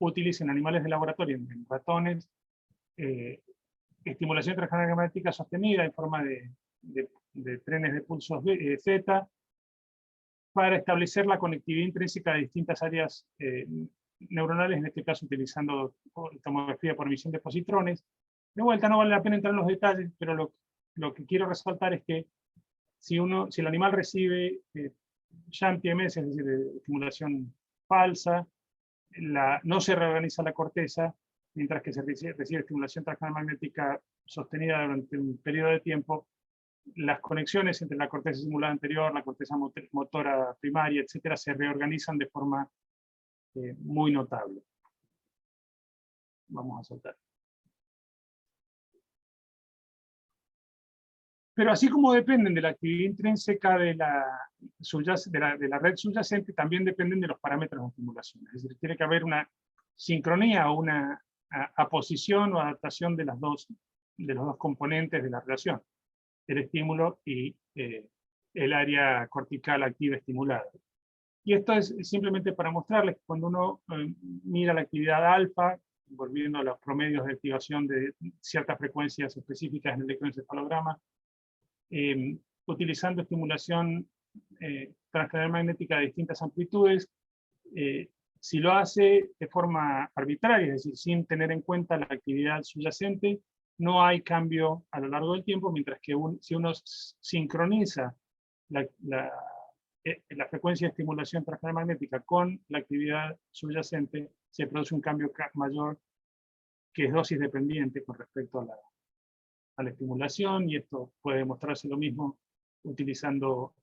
utiliza en animales de laboratorio, en ratones, estimulación transcranial magnética sostenida en forma de trenes de pulsos Z, para establecer la conectividad intrínseca de distintas áreas neuronales, en este caso utilizando tomografía por emisión de positrones. De vuelta, no vale la pena entrar en los detalles, pero lo que quiero resaltar es que si el animal recibe SHANT-TMS, es decir, estimulación falsa, no se reorganiza la corteza, mientras que se recibe estimulación transcranial magnética sostenida durante un periodo de tiempo, las conexiones entre la corteza estimulada anterior, la corteza motora primaria, etcétera, se reorganizan de forma muy notable. Vamos a soltar. Pero así como dependen de la actividad intrínseca de la red subyacente, también dependen de los parámetros de estimulación. Es decir, tiene que haber una sincronía o una aposición o adaptación de los dos componentes de la relación, el estímulo y el área cortical activa estimulada. Y esto es simplemente para mostrarles que cuando uno mira la actividad alfa, volviendo a los promedios de activación de ciertas frecuencias específicas en el electroencefalograma, utilizando estimulación transcranial magnética de distintas amplitudes, si lo hace de forma arbitraria, es decir, sin tener en cuenta la actividad subyacente, no hay cambio a lo largo del tiempo, mientras que si uno sincroniza la frecuencia de estimulación transcranial magnética con la actividad subyacente, se produce un cambio mayor que es dosis dependiente con respecto a la estimulación, y esto puede demostrarse lo mismo utilizando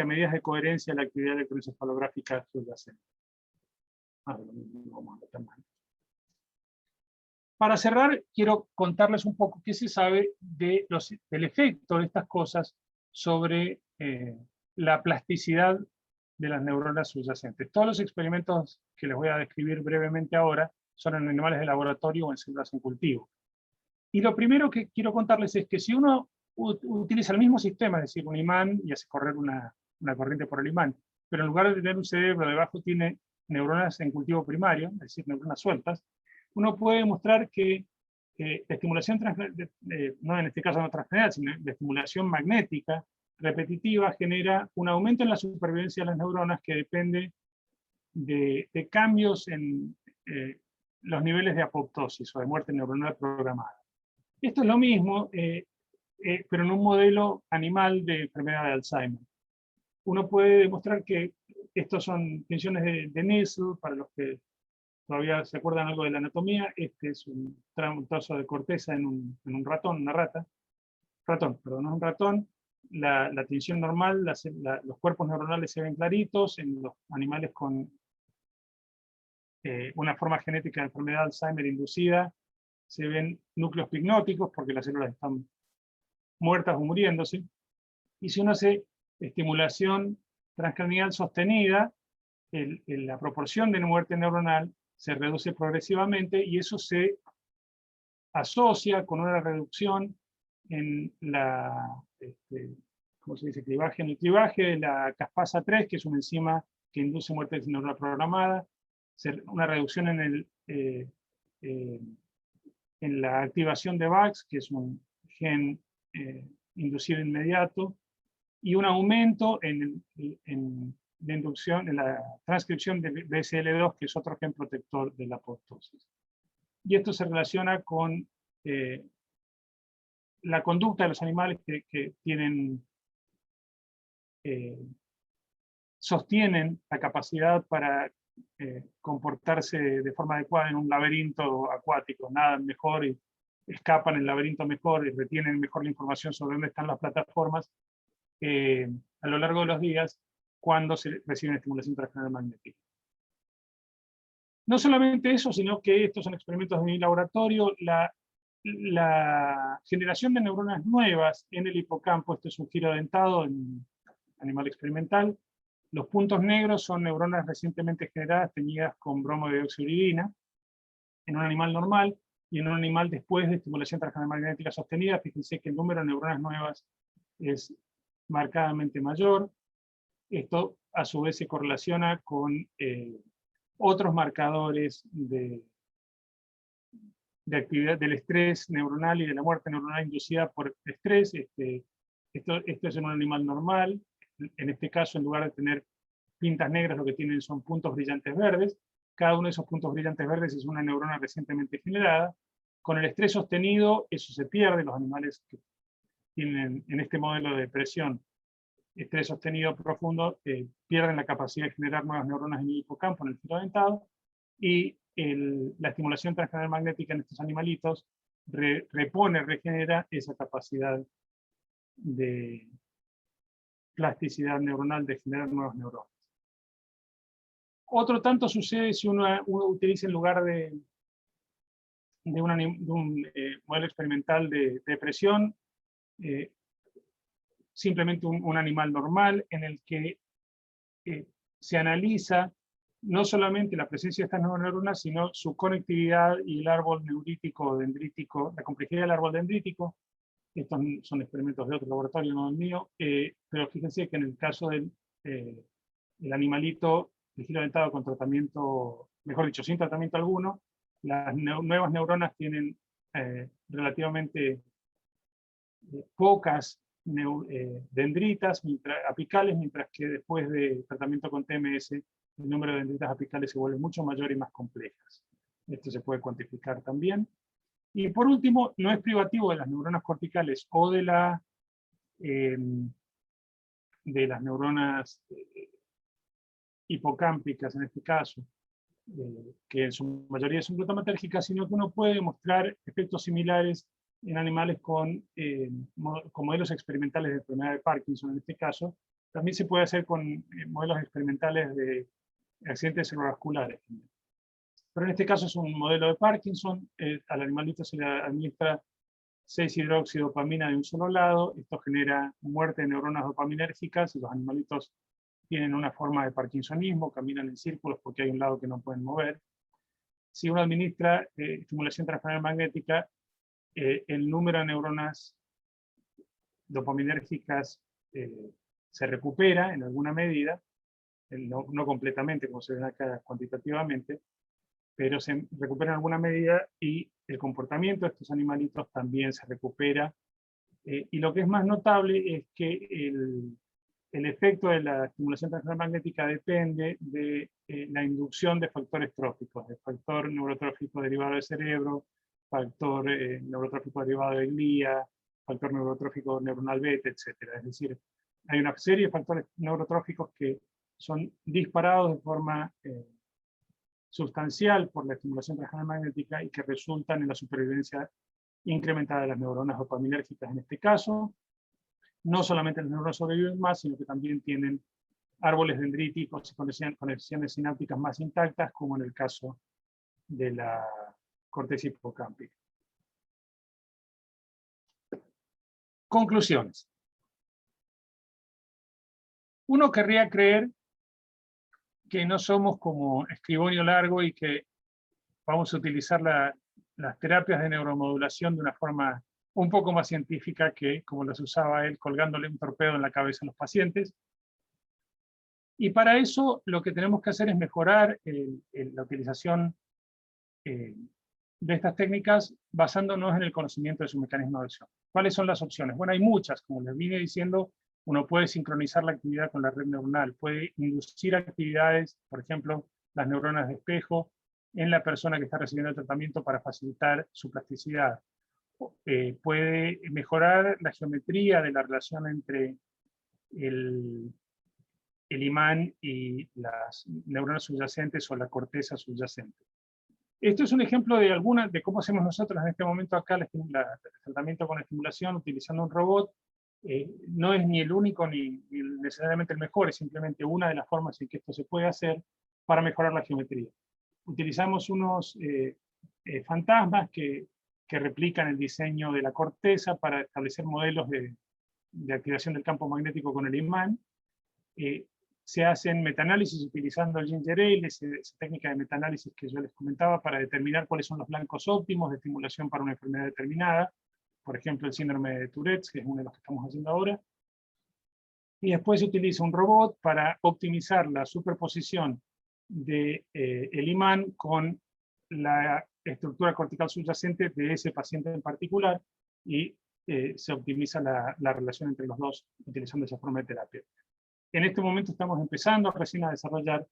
medidas de coherencia de la actividad electroencefalográfica subyacente. Para cerrar, quiero contarles un poco qué se sabe del efecto de estas cosas sobre la plasticidad de las neuronas subyacentes. Todos los experimentos que les voy a describir brevemente ahora son en animales de laboratorio o en células en cultivo. Y lo primero que quiero contarles es que si uno utiliza el mismo sistema, es decir, un imán, y hace correr una corriente por el imán, pero en lugar de tener un cerebro debajo tiene neuronas en cultivo primario, es decir, neuronas sueltas, uno puede demostrar que la estimulación, no en este caso no transcranial, sino la estimulación magnética repetitiva genera un aumento en la supervivencia de las neuronas que depende de cambios en los niveles de apoptosis o de muerte neuronal programada. Esto es lo mismo, pero en un modelo animal de enfermedad de Alzheimer. Uno puede demostrar que estos son tensiones de Nissl, para los que todavía se acuerdan algo de la anatomía. Este es un trozo de corteza en un ratón, una rata. Perdón, no es un ratón. La tensión normal, los cuerpos neuronales se ven claritos. En los animales con una forma genética de enfermedad de Alzheimer inducida, se ven núcleos pignóticos porque las células están muertas o muriéndose. Y si uno hace estimulación transcranial sostenida, la proporción de muerte neuronal se reduce progresivamente, y eso se asocia con una reducción en ¿cómo se dice? En el clivaje de la caspasa 3, que es una enzima que induce muerte neuronal programada, una reducción en la activación de VAX, que es un gen inducido inmediato, y un aumento en la inducción, en la transcripción de BSL2, que es otro gen protector de la apoptosis. Y esto se relaciona con la conducta de los animales que sostienen la capacidad para comportarse de forma adecuada en un laberinto acuático. Nadan mejor y escapan el laberinto mejor y retienen mejor la información sobre dónde están las plataformas a lo largo de los días cuando se reciben estimulación transcranial magnética. No solamente eso, sino que estos son experimentos de mi laboratorio. La generación de neuronas nuevas en el hipocampo, este es un giro dentado en animal experimental. Los puntos negros son neuronas recientemente generadas teñidas con bromo de dioxiuridina en un animal normal, y en un animal después de estimulación transcranial magnética sostenida. Fíjense que el número de neuronas nuevas es marcadamente mayor. Esto a su vez se correlaciona con otros marcadores de actividad del estrés neuronal y de la muerte neuronal inducida por estrés. Esto es en un animal normal. En este caso, en lugar de tener pintas negras, lo que tienen son puntos brillantes verdes. Cada uno de esos puntos brillantes verdes es una neurona recientemente generada. Con el estrés sostenido, eso se pierde. Los animales que tienen en este modelo de presión estrés sostenido profundo pierden la capacidad de generar nuevas neuronas en el hipocampo, en el giro dentado. y la estimulación transcranial magnética en estos animalitos regenera esa capacidad de plasticidad neuronal de generar nuevos neuronas. Otro tanto sucede si uno utiliza en lugar de un modelo experimental de presión, simplemente un animal normal en el que se analiza no solamente la presencia de estas nuevas neuronas, sino su conectividad y el árbol neurítico o dendrítico, la complejidad del árbol dendrítico. Estos son experimentos de otro laboratorio, no el mío, pero fíjense que en el caso del animalito de giro dentado con tratamiento, mejor dicho, sin tratamiento alguno, las nuevas neuronas tienen relativamente pocas dendritas apicales, mientras que después de tratamiento con TMS, el número de dendritas apicales se vuelve mucho mayor y más complejas. Esto se puede cuantificar también. Y por último, no es privativo de las neuronas corticales o de las neuronas hipocámpicas en este caso, que en su mayoría son glutamatérgicas, sino que uno puede mostrar efectos similares en animales con modelos experimentales de enfermedad de Parkinson en este caso. También se puede hacer con modelos experimentales de accidentes cerebrovasculares. Pero en este caso es un modelo de Parkinson. Al animalito se le administra 6-hidroxidopamina de un solo lado. Esto genera muerte de neuronas dopaminérgicas y los animalitos tienen una forma de parkinsonismo, caminan en círculos porque hay un lado que no pueden mover. Si uno administra estimulación transcranial magnética, el número de neuronas dopaminérgicas se recupera en alguna medida, no completamente como se ve acá cuantitativamente, pero se recupera en alguna medida y el comportamiento de estos animalitos también se recupera. Y lo que es más notable es que el efecto de la estimulación transcranial magnética depende de la inducción de factores tróficos, de factor neurotrófico derivado del cerebro, factor neurotrófico derivado de glía, factor neurotrófico neuronal beta, etc. Es decir, hay una serie de factores neurotróficos que son disparados de forma sustancial por la estimulación transcranial magnética y que resultan en la supervivencia incrementada de las neuronas dopaminérgicas en este caso. No solamente las neuronas sobreviven más, sino que también tienen árboles dendríticos y conexiones sinápticas más intactas, como en el caso de la corteza hipocámpica. Conclusiones. Uno querría creer que no somos como Escribonio Largo y que vamos a utilizar las terapias de neuromodulación de una forma un poco más científica que como las usaba él, colgándole un torpedo en la cabeza a los pacientes. Y para eso lo que tenemos que hacer es mejorar la utilización de estas técnicas basándonos en el conocimiento de su mecanismo de acción. ¿Cuáles son las opciones? Bueno, hay muchas, como les vine diciendo. Uno puede sincronizar la actividad con la red neuronal, puede inducir actividades, por ejemplo, las neuronas de espejo, en la persona que está recibiendo el tratamiento para facilitar su plasticidad. Puede mejorar la geometría de la relación entre el imán y las neuronas subyacentes o la corteza subyacente. Esto es un ejemplo de cómo hacemos nosotros en este momento acá el tratamiento con estimulación utilizando un robot. No es ni el único ni necesariamente el mejor, es simplemente una de las formas en que esto se puede hacer para mejorar la geometría. Utilizamos unos fantasmas que replican el diseño de la corteza para establecer modelos de activación del campo magnético con el imán. Se hacen metaanálisis utilizando el ginger ale, esa técnica de metaanálisis que yo les comentaba, para determinar cuáles son los blancos óptimos de estimulación para una enfermedad determinada. Por ejemplo, el síndrome de Tourette, que es uno de los que estamos haciendo ahora. Y después se utiliza un robot para optimizar la superposición del imán con la estructura cortical subyacente de ese paciente en particular y se optimiza la relación entre los dos utilizando esa forma de terapia. En este momento estamos empezando recién a desarrollar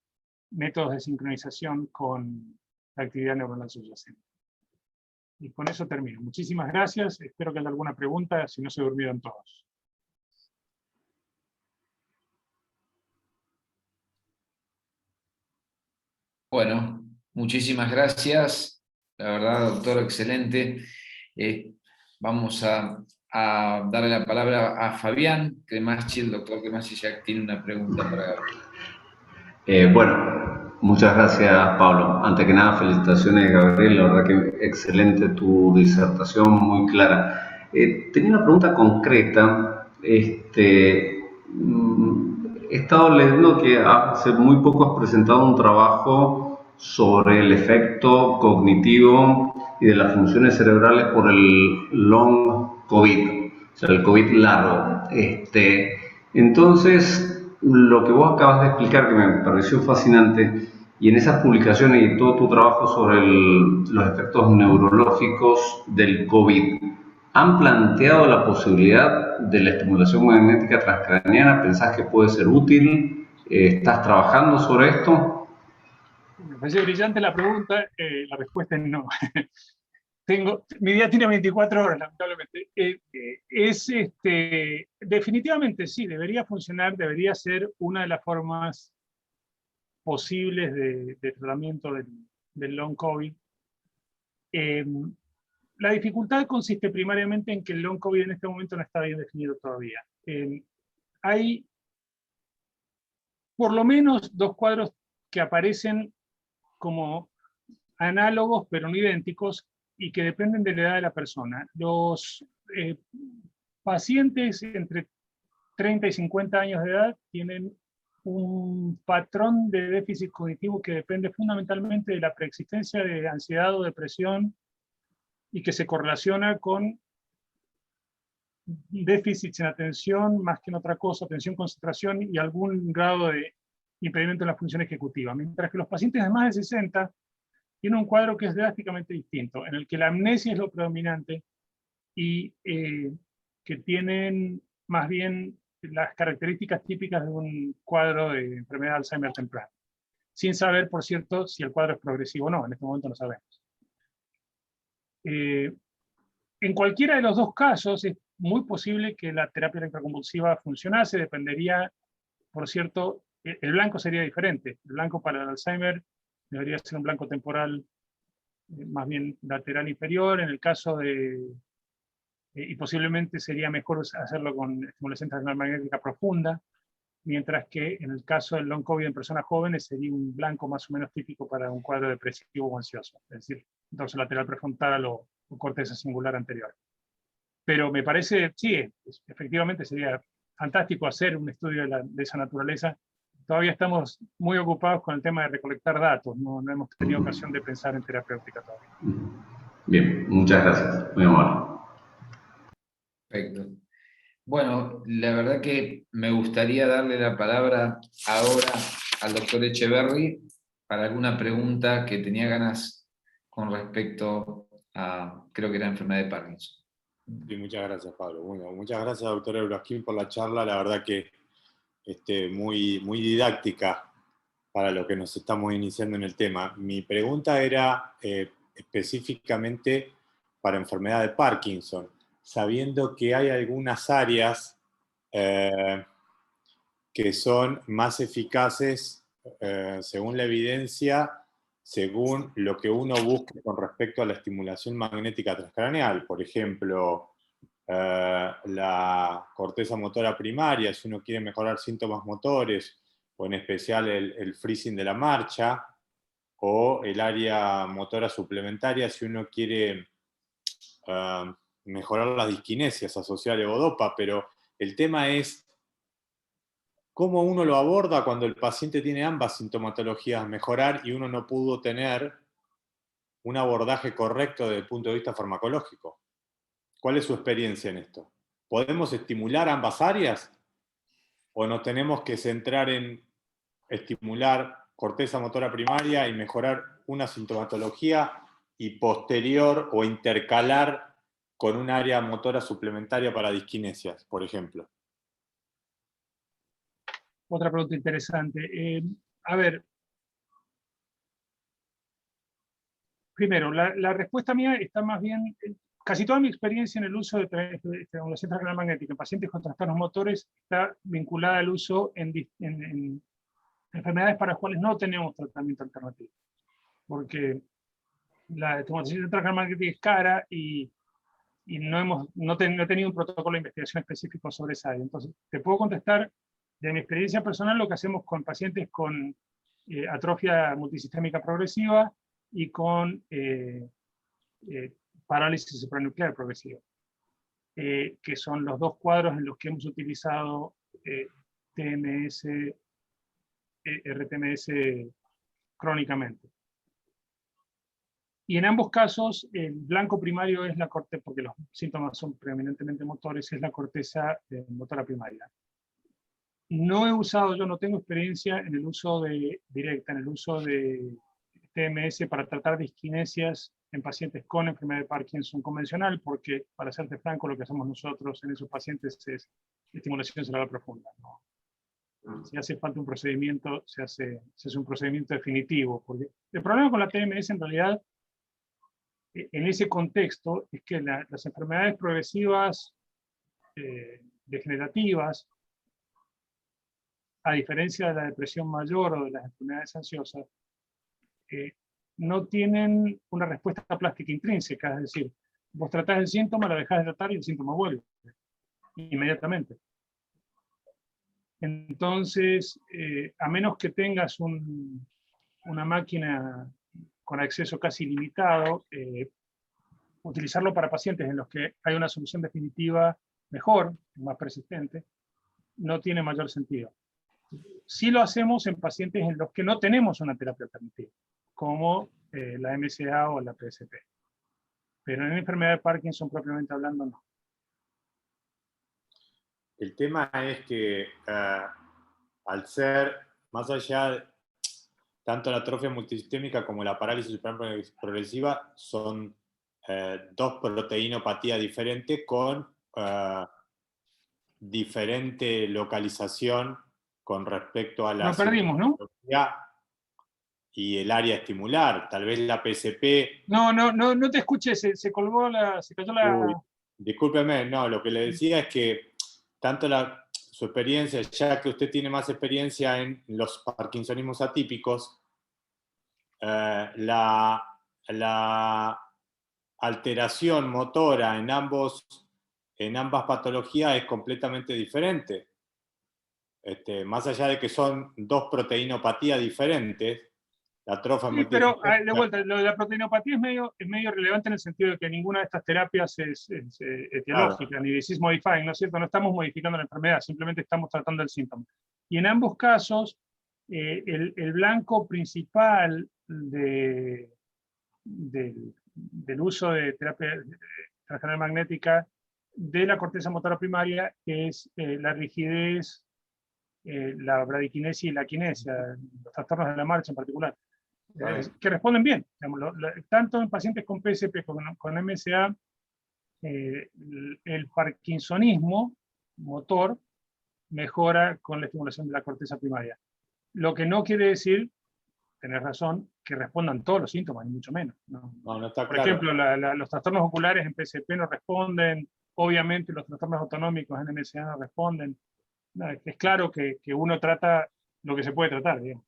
métodos de sincronización con la actividad neuronal subyacente. Y con eso termino. Muchísimas gracias. Espero que haya alguna pregunta, si no se durmieron todos. Bueno, Muchísimas gracias. La verdad, doctor, excelente. Vamos a darle la palabra a Fabián Cremacci, el doctor Cremacci ya tiene una pregunta para Gabriel. Bueno, muchas gracias, Pablo. Antes que nada, felicitaciones, Gabriel. La verdad que excelente tu disertación, muy clara. Tenía una pregunta concreta. He estado leyendo que hace muy poco has presentado un trabajo sobre el efecto cognitivo y de las funciones cerebrales por el long COVID, o sea, el COVID largo. Entonces, lo que vos acabas de explicar, que me pareció fascinante, y en esas publicaciones y todo tu trabajo sobre los efectos neurológicos del COVID, ¿han planteado la posibilidad de la estimulación magnética transcraniana? ¿Pensás que puede ser útil? ¿Estás trabajando sobre esto? Me parece brillante la pregunta, la respuesta es no. Mi día tiene 24 horas, lamentablemente. Definitivamente sí, debería funcionar, debería ser una de las formas posibles de tratamiento del long COVID. La dificultad consiste primariamente en que el long COVID en este momento no está bien definido todavía. Hay por lo menos dos cuadros que aparecen como análogos pero no idénticos y que dependen de la edad de la persona. Los pacientes entre 30 y 50 años de edad tienen un patrón de déficit cognitivo que depende fundamentalmente de la preexistencia de ansiedad o depresión y que se correlaciona con déficits en atención más que en otra cosa, atención, concentración y algún grado de impedimento en la función ejecutiva. Mientras que los pacientes de más de 60 tienen un cuadro que es drásticamente distinto, en el que la amnesia es lo predominante y que tienen más bien las características típicas de un cuadro de enfermedad de Alzheimer temprano. Sin saber, por cierto, si el cuadro es progresivo o no, en este momento no sabemos. En cualquiera de los dos casos es muy posible que la terapia electroconvulsiva funcionase, dependería, por cierto, el blanco sería diferente. El blanco para el Alzheimer debería ser un blanco temporal más bien lateral inferior, en el caso de, y posiblemente sería mejor hacerlo con estimulación transcranial magnética profunda, mientras que en el caso del long COVID en personas jóvenes sería un blanco más o menos típico para un cuadro depresivo o ansioso, es decir, dorso lateral prefrontal o corteza singular anterior. Pero me parece, sí, efectivamente sería fantástico hacer un estudio de esa naturaleza. Todavía estamos muy ocupados con el tema de recolectar datos, no hemos tenido ocasión de pensar en terapéutica todavía. Bien, muchas gracias, muy amable. Perfecto. Bueno, la verdad que me gustaría darle la palabra ahora al doctor Echeverry para alguna pregunta que tenía ganas con respecto a, creo que era enfermedad de Parkinson. Sí, muchas gracias, Pablo. Bueno, muchas gracias, doctor Euroskin, por la charla. La verdad que muy, muy didáctica para lo que nos estamos iniciando en el tema. Mi pregunta era específicamente para enfermedad de Parkinson, sabiendo que hay algunas áreas que son más eficaces según la evidencia, según lo que uno busque con respecto a la estimulación magnética transcraneal. Por ejemplo, la corteza motora primaria, si uno quiere mejorar síntomas motores, o en especial el freezing de la marcha, o el área motora suplementaria, si uno quiere mejorar las disquinesias asociadas a levodopa, pero el tema es cómo uno lo aborda cuando el paciente tiene ambas sintomatologías, mejorar y uno no pudo tener un abordaje correcto desde el punto de vista farmacológico. ¿Cuál es su experiencia en esto? ¿Podemos estimular ambas áreas? ¿O nos tenemos que centrar en estimular corteza motora primaria y mejorar una sintomatología y posterior o intercalar con un área motora suplementaria para disquinesias, por ejemplo? Otra pregunta interesante. A ver, primero, la respuesta mía está más bien, casi toda mi experiencia en el uso de estimulación transcranial magnética en pacientes con trastornos motores está vinculada al uso en enfermedades para las cuales no tenemos tratamiento alternativo. porque la estimulación transcranial es cara y no he tenido un protocolo de investigación específico sobre esa área. Entonces, te puedo contestar de mi experiencia personal lo que hacemos con pacientes con atrofia multisistémica progresiva y con parálisis supranuclear progresiva, que son los dos cuadros en los que hemos utilizado TMS, RTMS crónicamente. Y en ambos casos, el blanco primario es la corteza, porque los síntomas son preeminentemente motores, es la corteza motora primaria. No he usado, yo no tengo experiencia en el uso directa, en el uso de TMS para tratar disquinesias en pacientes con enfermedad de Parkinson convencional, porque, para serte franco, lo que hacemos nosotros en esos pacientes es estimulación cerebral profunda, ¿no? Si hace falta un procedimiento, se hace un procedimiento definitivo, porque el problema con la TMS en realidad, en ese contexto, es que las enfermedades progresivas degenerativas, a diferencia de la depresión mayor o de las enfermedades ansiosas, no tienen una respuesta plástica intrínseca, es decir, vos tratás el síntoma, lo dejás de tratar y el síntoma vuelve inmediatamente. Entonces, a menos que tengas una máquina con acceso casi ilimitado, utilizarlo para pacientes en los que hay una solución definitiva mejor, más persistente, no tiene mayor sentido. Sí lo hacemos en pacientes en los que no tenemos una terapia alternativa, como la MSA o la PSP. Pero en enfermedad de Parkinson, propiamente hablando, no. El tema es que al ser, más allá de tanto la atrofia multisistémica como la parálisis progresiva, son dos proteinopatías diferentes con diferente localización con respecto a la Lo perdimos, ¿no? Y el área estimular. Tal vez la PSP... No te escuché, se cayó la... Uy, discúlpeme, no, lo que le decía es que tanto su experiencia, ya que usted tiene más experiencia en los parkinsonismos atípicos, la alteración motora en ambas patologías es completamente diferente. Más allá de que son dos proteinopatías diferentes, la atrofia Sí, pero de vuelta, lo de la proteinopatía es medio relevante en el sentido de que ninguna de estas terapias es etiológica, claro, ni disease modifying, ¿no es cierto? No estamos modificando la enfermedad, simplemente estamos tratando el síntoma. Y en ambos casos, el blanco principal del uso de terapia transcranial magnética de la corteza motora primaria es la rigidez, la bradiquinesia y la quinesia, los trastornos de la marcha en particular. Que responden bien. Digamos, tanto en pacientes con PSP como con MSA, el parkinsonismo motor mejora con la estimulación de la corteza primaria. Lo que no quiere decir, tenés razón, que respondan todos los síntomas, ni mucho menos. No está Por claro. ejemplo, los trastornos oculares en PSP no responden, obviamente los trastornos autonómicos en MSA no responden. Es claro que uno trata lo que se puede tratar, digamos.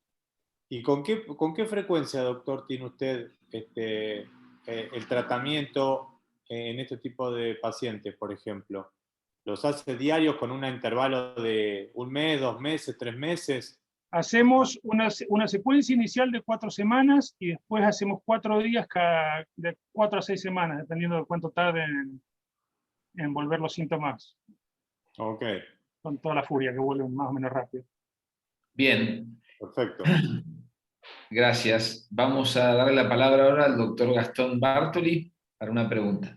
¿Y con qué frecuencia, doctor, tiene usted el tratamiento en este tipo de pacientes, por ejemplo? ¿Los hace diarios con un intervalo de 1 mes, 2 meses, 3 meses? Hacemos una secuencia inicial de 4 semanas y después hacemos 4 días de 4 a 6 semanas, dependiendo de cuánto tarden en volver los síntomas. Ok. Con toda la furia, que vuelven más o menos rápido. Bien. Perfecto. Gracias. Vamos a darle la palabra ahora al doctor Gastón Bartoli para una pregunta.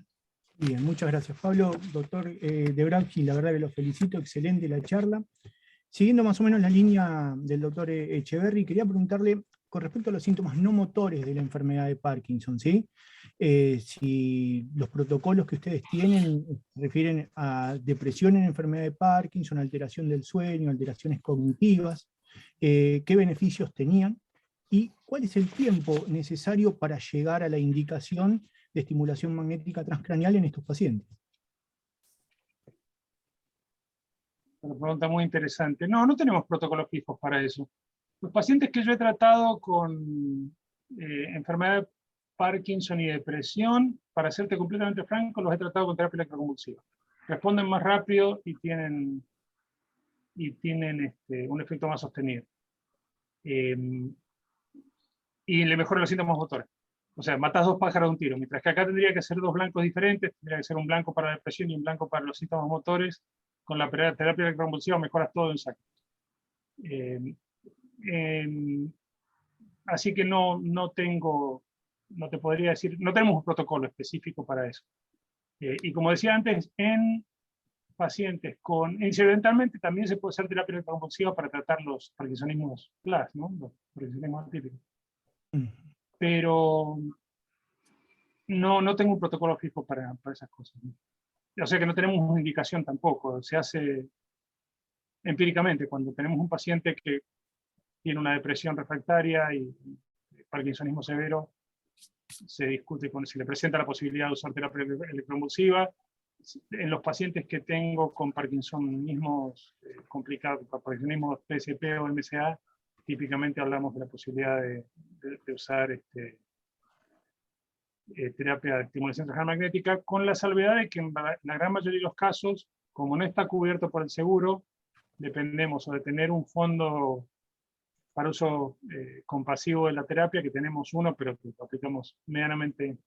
Bien, muchas gracias, Pablo. Doctor De Brauchi, la verdad que lo felicito, excelente la charla. Siguiendo más o menos la línea del doctor Echeverry, quería preguntarle con respecto a los síntomas no motores de la enfermedad de Parkinson, ¿sí? Si los protocolos que ustedes tienen se refieren a depresión en enfermedad de Parkinson, alteración del sueño, alteraciones cognitivas, qué beneficios tenían y cuál es el tiempo necesario para llegar a la indicación de estimulación magnética transcranial en estos pacientes. Una pregunta muy interesante. No tenemos protocolos fijos para eso. Los pacientes que yo he tratado con enfermedad de Parkinson y depresión, para serte completamente franco, los he tratado con terapia electroconvulsiva. Responden más rápido y tienen un efecto más sostenido. Y le mejoran los síntomas motores. O sea, matas dos pájaros de un tiro. Mientras que acá tendría que ser dos blancos diferentes, tendría que ser un blanco para la depresión y un blanco para los síntomas motores. Con la terapia electroconvulsiva mejoras todo en saco. Así que no te podría decir, no tenemos un protocolo específico para eso. Y como decía antes, en pacientes incidentalmente también se puede hacer terapia electroconvulsiva para tratar los parkinsonismos plus, ¿no? Los parkinsonismos atípicos. Pero no tengo un protocolo fijo para esas cosas, ¿no? O sea que no tenemos una indicación tampoco. Se hace empíricamente cuando tenemos un paciente que tiene una depresión refractaria y parkinsonismo severo, se discute si le presenta la posibilidad de usar terapia electroconvulsiva. En los pacientes que tengo con parkinsonismos complicados, parkinsonismos PSP o MSA, típicamente hablamos de la posibilidad de usar terapia de estimulación central magnética, con la salvedad de que en la gran mayoría de los casos, como no está cubierto por el seguro, dependemos o de tener un fondo para uso compasivo de la terapia, que tenemos uno, pero que lo aplicamos medianamente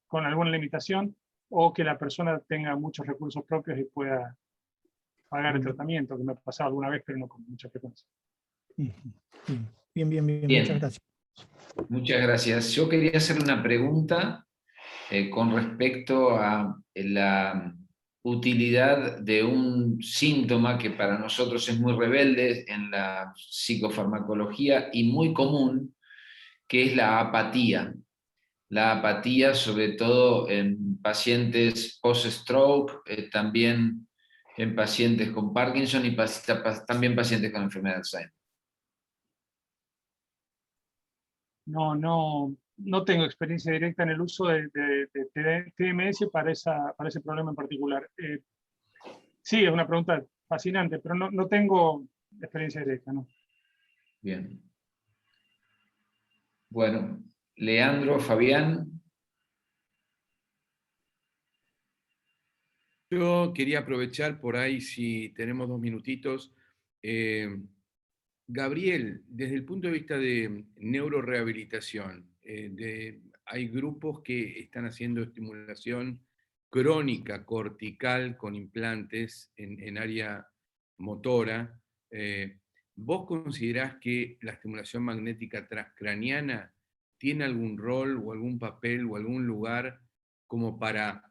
con alguna limitación, o que la persona tenga muchos recursos propios y pueda pagar el tratamiento, que me ha pasado alguna vez, pero no con mucha frecuencia. Bien. Muchas gracias. Muchas gracias. Yo quería hacer una pregunta con respecto a la utilidad de un síntoma que para nosotros es muy rebelde en la psicofarmacología y muy común, que es la apatía. La apatía, sobre todo en pacientes post-stroke, también en pacientes con Parkinson y también pacientes con enfermedad de Alzheimer. No tengo experiencia directa en el uso de TMS para ese problema en particular. Sí, es una pregunta fascinante, pero no tengo experiencia directa, ¿no? Bien. Bueno, Leandro, Fabián. Yo quería aprovechar por ahí, si tenemos 2 minutitos. Gabriel, desde el punto de vista de neurorehabilitación, hay grupos que están haciendo estimulación crónica cortical con implantes en área motora. ¿Vos considerás que la estimulación magnética transcraniana tiene algún rol o algún papel o algún lugar como para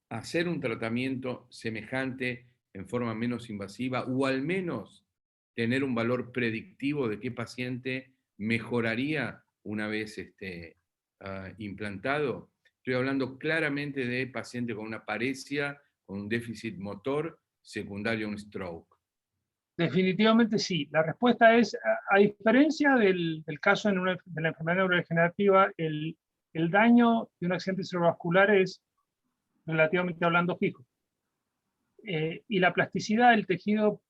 hacer un tratamiento semejante en forma menos invasiva, o al menos tener un valor predictivo de qué paciente mejoraría una vez implantado? Estoy hablando claramente de paciente con una paresia, con un déficit motor secundario a un stroke. Definitivamente sí. La respuesta es, a diferencia del caso de la enfermedad neurodegenerativa, el daño de un accidente cerebrovascular es relativamente hablando fijo. Y la plasticidad del tejido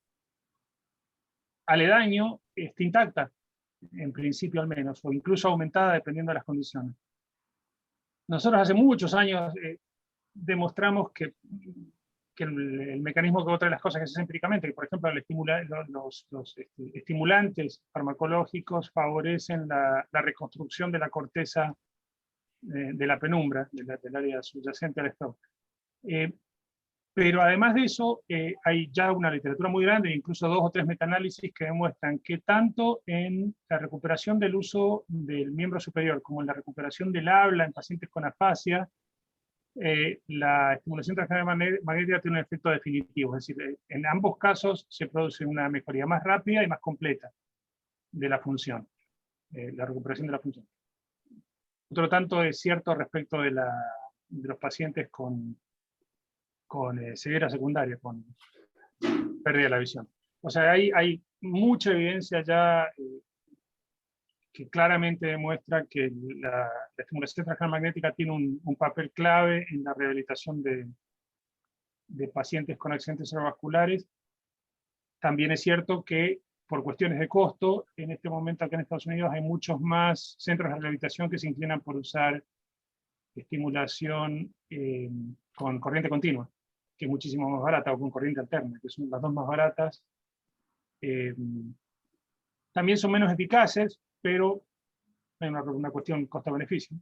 aledaño está intacta, en principio al menos, o incluso aumentada dependiendo de las condiciones. Nosotros hace muchos años demostramos que el mecanismo, que otra de las cosas que se hace empíricamente, que por ejemplo los estimulantes farmacológicos favorecen la reconstrucción de la corteza de la penumbra, del área subyacente al stroke. Pero además de eso, hay ya una literatura muy grande, incluso 2 o 3 metaanálisis que demuestran que tanto en la recuperación del uso del miembro superior como en la recuperación del habla en pacientes con afasia, la estimulación transcraniana magnética tiene un efecto definitivo. Es decir, en ambos casos se produce una mejoría más rápida y más completa de la función, la recuperación de la función. Otro tanto es cierto respecto de los pacientes con ceguera secundaria, con pérdida de la visión. O sea, hay mucha evidencia ya que claramente demuestra que la estimulación transcraniana magnética tiene un papel clave en la rehabilitación de pacientes con accidentes cerebrovasculares. También es cierto que por cuestiones de costo. En este momento acá en Estados Unidos hay muchos más centros de rehabilitación que se inclinan por usar estimulación con corriente continua, que es muchísimo más barata, o con corriente alterna, que son las dos más baratas. También son menos eficaces, pero hay una cuestión costo-beneficio.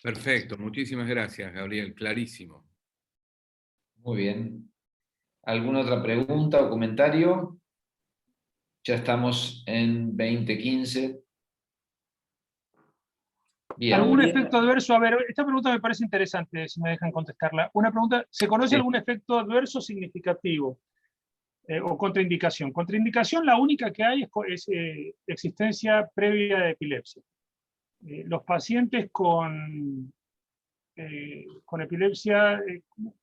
Perfecto, muchísimas gracias, Gabriel, clarísimo. Muy bien. ¿Alguna otra pregunta o comentario? Ya estamos en 20:15. Bien. ¿Algún efecto adverso? A ver, esta pregunta me parece interesante, si me dejan contestarla. Una pregunta, ¿se conoce Sí. algún efecto adverso significativo o contraindicación? Contraindicación, la única que hay es existencia previa de epilepsia. Los pacientes con epilepsia,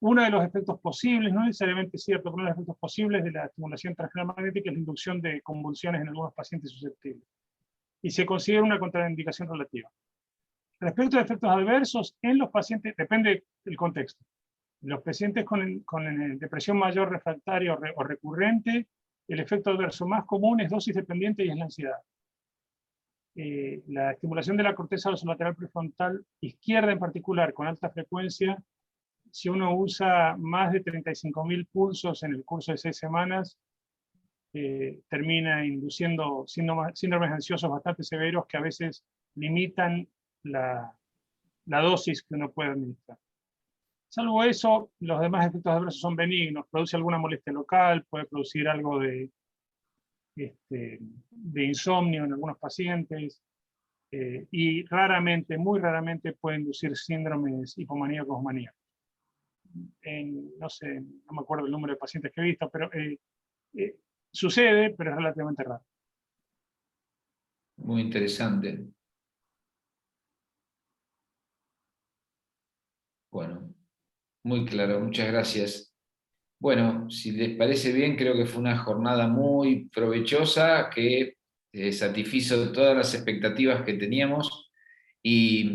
uno de los efectos posibles, no necesariamente cierto, pero uno de los efectos posibles de la estimulación transcranial magnética es la inducción de convulsiones en algunos pacientes susceptibles. Y se considera una contraindicación relativa. Respecto a efectos adversos, en los pacientes, depende del contexto. En los pacientes con depresión mayor refractaria o recurrente, el efecto adverso más común es dosis dependiente y es la ansiedad. La estimulación de la corteza dorsolateral prefrontal izquierda en particular, con alta frecuencia, si uno usa más de 35.000 pulsos en el curso de 6 semanas, termina induciendo síndromes ansiosos bastante severos que a veces limitan la dosis que uno puede administrar. Salvo eso, los demás efectos adversos son benignos. Produce alguna molestia local, puede producir algo de insomnio en algunos pacientes, y raramente, muy raramente, puede inducir síndromes hipomaníacos maníacos. No sé, no me acuerdo el número de pacientes que he visto, pero sucede, pero es relativamente raro. Muy interesante. Bueno, muy claro, muchas gracias. Bueno, si les parece bien, creo que fue una jornada muy provechosa que satisfizo todas las expectativas que teníamos, y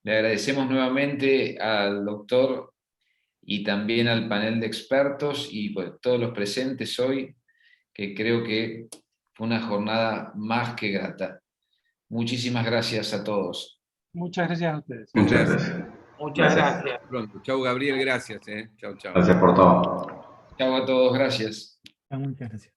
le agradecemos nuevamente al doctor y también al panel de expertos y pues, todos los presentes hoy, que creo que fue una jornada más que grata. Muchísimas gracias a todos. Muchas gracias a ustedes. Muchas gracias. Muchas gracias. Pronto. Chau, Gabriel, gracias. Chau, chau. Gracias por todo. Chao a todos, gracias. Muchas gracias.